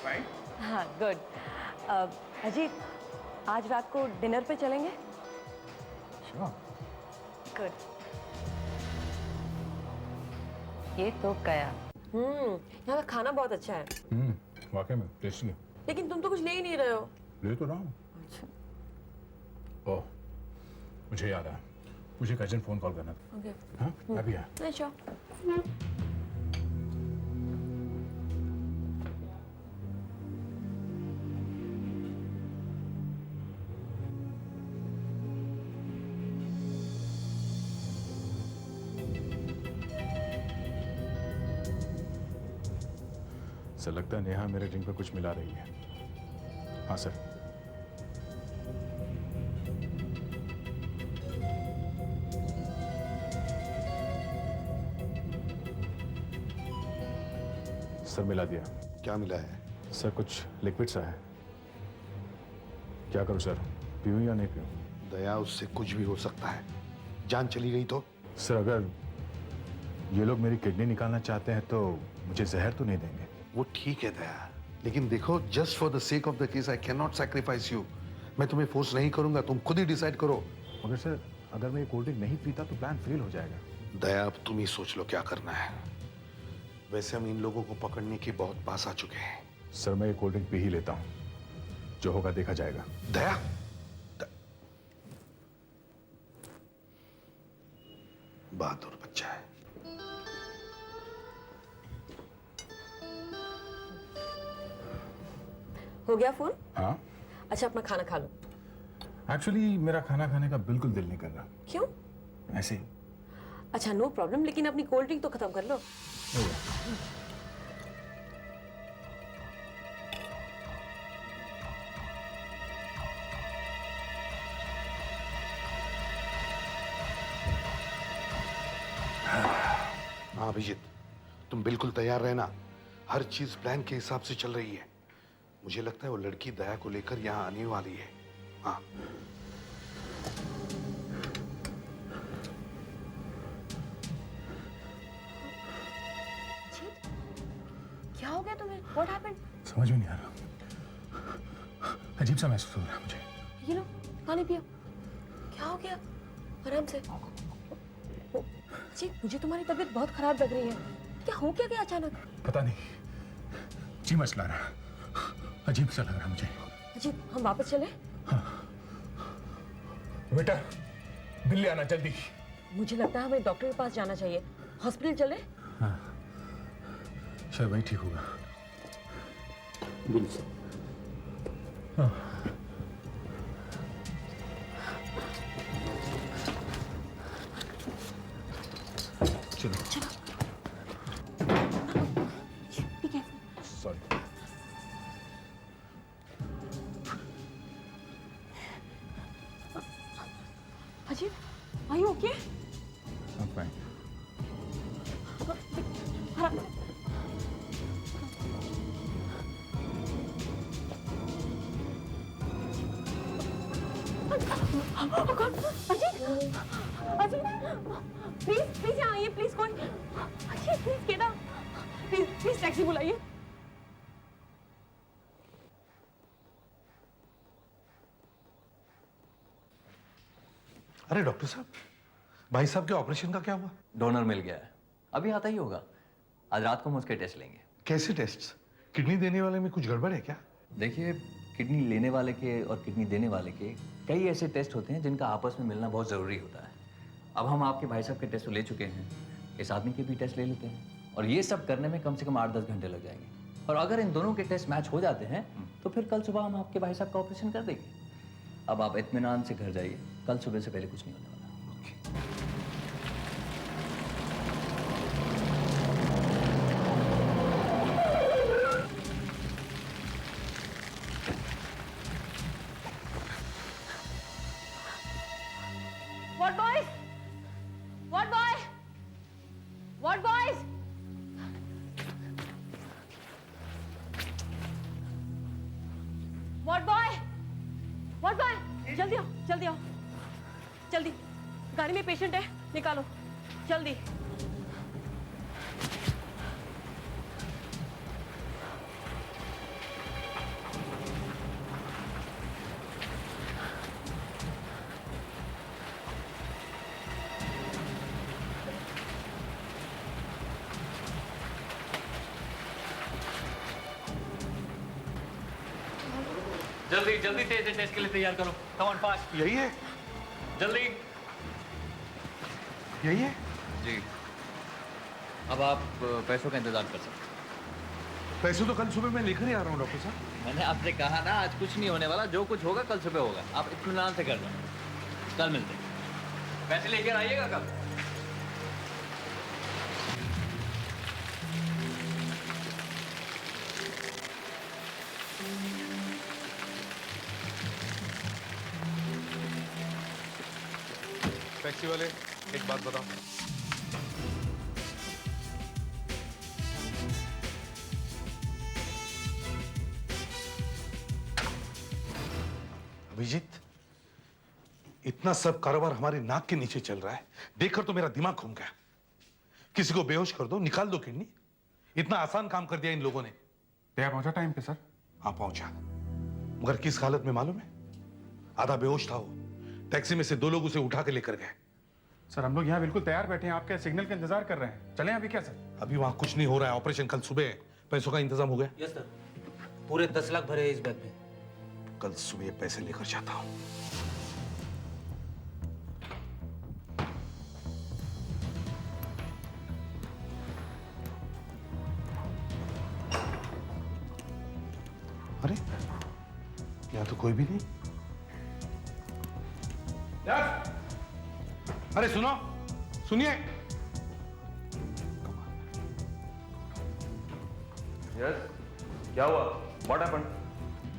Fine. हाँ, good. अजीत, आज रात को डिनर पे चलेंगे? Sure. Good. ये तो गया। यहाँ का खाना बहुत अच्छा है। वाकई में टेस्टी है। लेकिन तुम तो कुछ ले ही नहीं रहे हो। ले तो रहा हूँ। अच्छा। ओह, मुझे याद आया, मुझे कजन फोन कॉल करना था। Okay. हाँ, अभी आया। अच्छा। सर लगता है नेहा मेरे ड्रिंक पे कुछ मिला रही है। हाँ सर। सर मिला दिया। क्या मिला है? सर कुछ लिक्विड सा है। क्या करूं सर, पीऊं या नहीं पीऊं? दया, उससे कुछ भी हो सकता है। जान चली गई तो? सर अगर ये लोग मेरी किडनी निकालना चाहते हैं तो मुझे जहर तो नहीं देंगे? वो ठीक है दया, लेकिन देखो, just for the sake of the case I can not sacrifice you. मैं तुम्हें फोर्स नहीं करूंगा, तुम खुद ही डिसाइड करो। मगर सर अगर मैं ये कोल्ड ड्रिंक नहीं पीता तो प्लान फेल हो जाएगा। दया, अब तुम ही सोच लो क्या करना है। वैसे हम इन लोगों को पकड़ने के बहुत पास आ चुके हैं। सर मैं ये कोल्ड ड्रिंक पी ही लेता हूँ, जो होगा देखा जाएगा। दया, बहादुर बच्चा है। हो गया फोन? हाँ। अच्छा अपना खाना खा लो। एक्चुअली मेरा खाना खाने का बिल्कुल दिल नहीं कर रहा। क्यों? ऐसे ही। अच्छा नो प्रॉब्लम, लेकिन अपनी कोल्ड ड्रिंक तो खत्म कर लो। हाँ अभिजीत, तुम बिल्कुल तैयार रहना। हर चीज प्लान के हिसाब से चल रही है। मुझे लगता है वो लड़की दया को लेकर यहाँ आने वाली है। हाँ। क्या हो गया तुम्हें? What happened? समझ में नहीं आ रहा, अजीब सा महसूस हो रहा है मुझे। ये लो पानी पियो। क्या हो गया? आराम से। जी मुझे तुम्हारी तबीयत बहुत खराब लग रही है। क्या हो क्या गया अचानक? पता नहीं, जी मचला रहा, अजीब सा लग रहा मुझे। अजीब, हम वापस चले? बेटा बिल ले आना जल्दी। मुझे लगता है हमें डॉक्टर के पास जाना चाहिए। हॉस्पिटल चले? हाँ, शायद वही ठीक होगा। बिल से हाँ। चलो चलो। ठीक है। सॉरी। अजीब, are you okay? I'm fine. Oh God, अजीब, अजीब, प्लीज यहाँ आइए, प्लीज कोई, अजीब please get out, please taxi बुलाइए। अरे डॉक्टर साहब, भाई साहब के ऑपरेशन का क्या हुआ? डोनर मिल गया है, अभी आता ही होगा। आज रात को हम उसके टेस्ट लेंगे। कैसे टेस्ट? किडनी देने वाले में कुछ गड़बड़ है क्या? देखिए, किडनी लेने वाले के और किडनी देने वाले के कई ऐसे टेस्ट होते हैं जिनका आपस में मिलना बहुत ज़रूरी होता है। अब हम आपके भाई साहब के टेस्ट तो ले चुके हैं, इस आदमी के भी टेस्ट ले लेते हैं और ये सब करने में कम से कम 8-10 घंटे लग जाएंगे। और अगर इन दोनों के टेस्ट मैच हो जाते हैं तो फिर कल सुबह हम आपके भाई साहब का ऑपरेशन कर देंगे। अब आप इत्मीनान से घर जाइए, कल सुबह से पहले कुछ नहीं होने वाला। What boys? What boy? What boys? What boy? What boy? जल्दी आओ, जल्दी आओ, जल्दी। गाड़ी में पेशेंट है, निकालो, जल्दी। जल्दी जल्दी टेस्ट के लिए तैयार करो। Come on fast. यही है? जल्दी। यही है? जी। अब आप पैसों का इंतजार कर सकते हैं। पैसे तो कल सुबह मैं लेकर ही आ रहा हूँ डॉक्टर साहब। मैंने आपसे कहा ना, आज कुछ नहीं होने वाला, जो कुछ होगा कल सुबह होगा। आप इत्मीनान से कर लो, कल मिलते हैं। पैसे लेकर आइएगा कल। टैक्सी वाले, एक बात बताओ, अभिजीत, इतना सब कारोबार हमारी नाक के नीचे चल रहा है, देखकर तो मेरा दिमाग घूम गया। किसी को बेहोश कर दो, निकाल दो किडनी। इतना आसान काम कर दिया इन लोगों ने। दया पहुंचा टाइम पे सर? हाँ पहुंचा, मगर किस हालत में मालूम है? आधा बेहोश था वो। टैक्सी में से 2 लोग उसे उठा के लेकर गए। सर हम लोग यहाँ बिल्कुल तैयार बैठे हैं, आपके सिग्नल का इंतजार कर रहे हैं। चलें अभी क्या सर? अभी वहां कुछ नहीं हो रहा है, ऑपरेशन कल सुबह है। पैसों का इंतजाम हो गया? यस सर, पूरे 10 लाख भरे इस बैग में। कल सुबह ये पैसे लेकर जाता हूं। अरे यहां तो कोई भी नहीं। अरे सुनो, सुनिए। यस, क्या हुआ? What happened?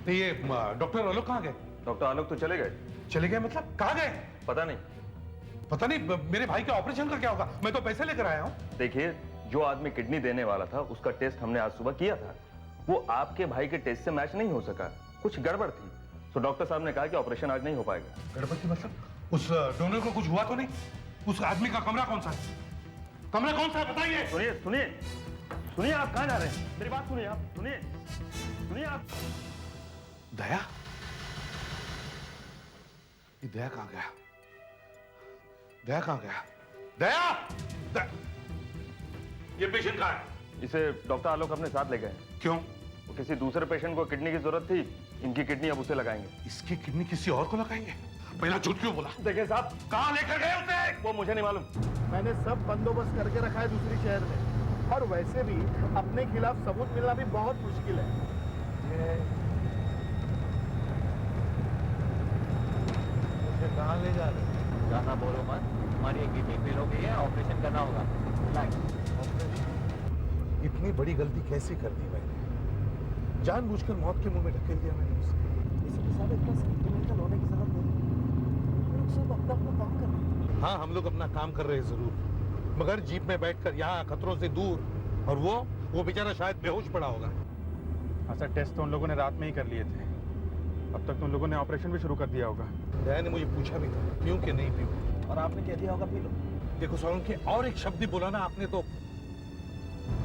तो ये डॉक्टर आलोक कहाँ गए? डॉक्टर आलोक तो चले गए। चले गए मतलब? कहाँ गए? पता नहीं। पता नहीं, मेरे भाई के ऑपरेशन का क्या होगा? मैं तो पैसे लेकर आया हूँ। देखिए, जो आदमी किडनी देने वाला था उसका टेस्ट हमने आज सुबह किया था। वो आपके भाई के टेस्ट से मैच नहीं हो सका, कुछ गड़बड़ थी। तो डॉक्टर साहब ने कहा कि ऑपरेशन आज नहीं हो पाएगा। गड़बड़ की मतलब? उस डोनर को कुछ हुआ तो नहीं? उस आदमी का कमरा कौन सा है? कमरा कौन सा है बताइए। सुनिए सुनिए सुनिए, आप कहाँ जा रहे हैं? मेरी बात सुनिए, आप सुनिए सुनिए आप। दया? ये दया कहाँ गया? दया कहाँ गया? दया! ये पेशेंट कहाँ है? इसे डॉक्टर आलोक अपने साथ ले गए। क्यों? वो किसी दूसरे पेशेंट को किडनी की जरूरत थी, इनकी किडनी अब उसे लगाएंगे। इसकी किडनी किसी और को लगाएंगे? पहला झूठ क्यों बोला? देखिए साहब, कहाँ लेकर गए उसे? वो मुझे नहीं मालूम। मैंने सब बंदोबस्त करके रखा है दूसरी शहर में, और वैसे भी अपने खिलाफ सबूत मिलना भी बहुत मुश्किल है। मुझे कहाँ ले जा रहे? ज्यादा बोलो मत, हमारी एक किडनी फेल हो गई है, ऑपरेशन करना होगा। इतनी बड़ी गलती कैसे कर दी मैंने? जानबूझकर मौत के मुंह में ढकेल दिया मैंने उसे। इसलिए साहब इतना सेंटिमेंटल होने की जरूरत नहीं, हम लोग सब अपना अपना काम कर रहे हैं। हाँ, हम लोग अपना काम कर रहे हैं जरूर, मगर जीप में बैठकर यहाँ खतरों से दूर, और वो बेचारा शायद बेहोश पड़ा होगा। हाँ सर, टेस्ट तो उन लोगों ने रात में ही कर लिए थे। अब तक तो उन लोगों ने ऑपरेशन भी शुरू कर दिया होगा। दया ने मुझे पूछा भी था पीऊं कि नहीं पीऊं, और आपने कह दिया होगा पी लो। देखो सोनम के और एक शब्द ही बोला ना आपने तो,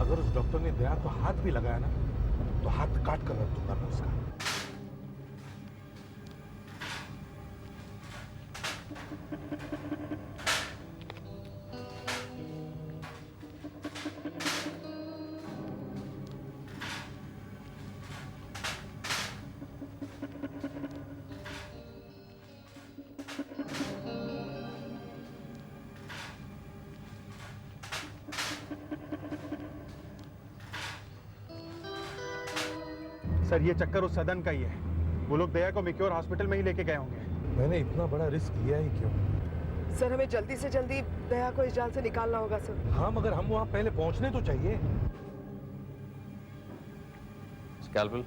अगर उस डॉक्टर ने दया को हाथ भी लगाया ना तो हाथ काट कर रख दूंगा मैं उसका। सर, ये चक्कर उस सदन का ही है। वो लोग दया को मिक्योर हॉस्पिटल में ही लेके गए होंगे। मैंने इतना बड़ा रिस्क लिया ही क्यों? सर, हमें जल्दी से जल्दी दया को इस जाल से निकालना होगा सर। हाँ, मगर हम वहां पहले पहुंचने तो चाहिए। स्कैल्पेल।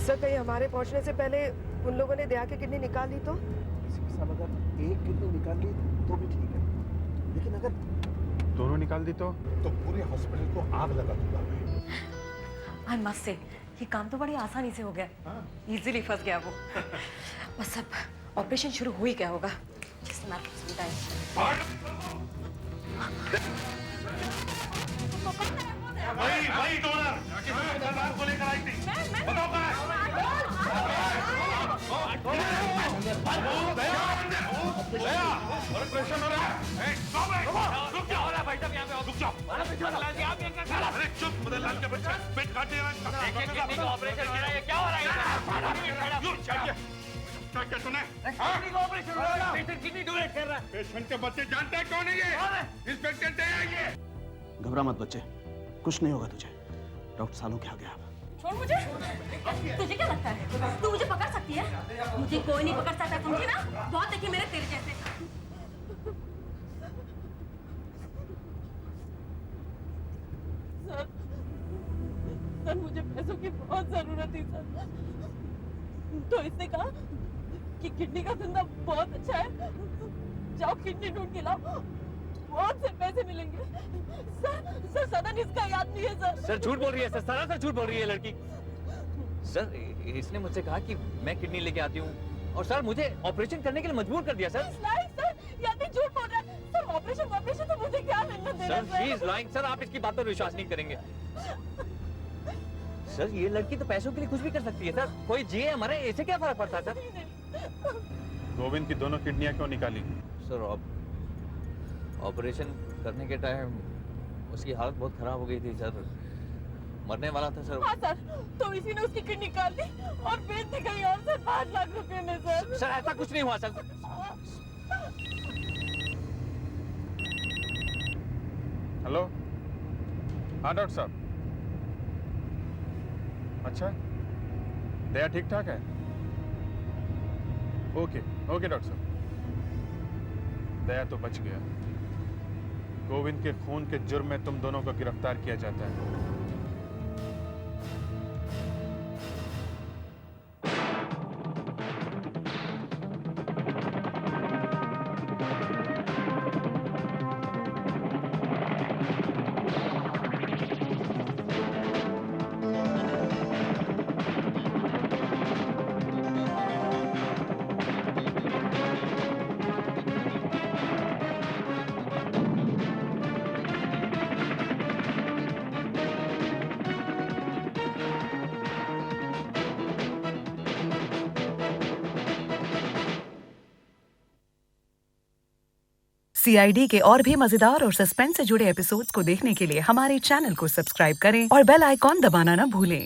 सर, कहीं हमारे पहुंचने से पहले उन लोगों ने दया की किडनी निकाल ली तो? साहब, अगर एक किडनी निकाल ली तो भी ठीक है, लेकिन अगर दोनों निकाल दी तो पूरे हॉस्पिटल को आग लगा दूंगा मैं। आई मस्ट से ये काम तो बड़ी आसानी से हो गया, इजीली फंस गया वो। बस अब ऑपरेशन शुरू हो ही गया होगा। जिससे मैं वही डोनर को लेकर आई थी, बताओ कहाँ ऑपरेशन हो रहा है। रुक जाओ भाई साहब, यहाँ पे रुक जाओ। अरे चुप, मदनलाल के बच्चे पेट काटे ऑपरेशन हो रहा है, क्या हो रहा है? क्या सुने? ऑपरेशन हो रहा है, पेशेंट किडनी डोनेट कर रहा है। पेशेंट के बच्चे जानते हैं कौन है ये? इंस्पेक्टर दया ये। घबरा मत बच्चे, कुछ नहीं होगा तुझे। डॉक्टर सालों के आगे आप। छोड़ मुझे। तुझे क्या लगता है तू मुझे पकड़ सकती है? मुझे कोई नहीं पकड़ सकता, समझी ना? बहुत देखिए मेरे तेरे जैसे। सर, मुझे पैसों की बहुत जरूरत थी सर, तो इसने कहा कि किडनी का धंधा बहुत अच्छा है, जाओ किडनी ढूंढ के लाओ, बहुत से पैसे मिलेंगे। सर सदन इसका याद नहीं है सर। सर झूठ बोल रही है सर, सरासर झूठ बोल रही है लड़की। सर इसने मुझसे कहा कि मैं किडनी लेके आती हूँ, और सर मुझे ऑपरेशन करने के लिए मजबूर कर दिया सर। सर याद नहीं, झूठ बोल रहा है सर। ऑपरेशन तो मुझे क्या लेना देना sir? She is lying sir, आप इसकी बात पर विश्वास नहीं करेंगे। सर ये लड़की तो पैसों के लिए कुछ भी कर सकती है सर, कोई जिए मरे इसे क्या फर्क पड़ता है सर? गोविंद की दोनों किडनियां क्यों निकाली? सर ऑपरेशन करने के टाइम उसकी हालत बहुत खराब हो गई थी सर, मरने वाला था सर। हाँ सर, तो इसी ने उसकी किडनी निकाल दी और बेच दी कहीं और सर, 5 लाख रुपए में सर। सर ऐसा कुछ नहीं हुआ सर। हेलो, हाँ डॉक्टर साहब। अच्छा, दया ठीक ठाक है? ओके डॉक्टर साहब। दया तो बच गया। गोविंद के खून के जुर्म में तुम दोनों को गिरफ्तार किया जाता है। CID के और भी मजेदार और सस्पेंस से जुड़े एपिसोड्स को देखने के लिए हमारे चैनल को सब्सक्राइब करें और बेल आइकॉन दबाना न भूलें।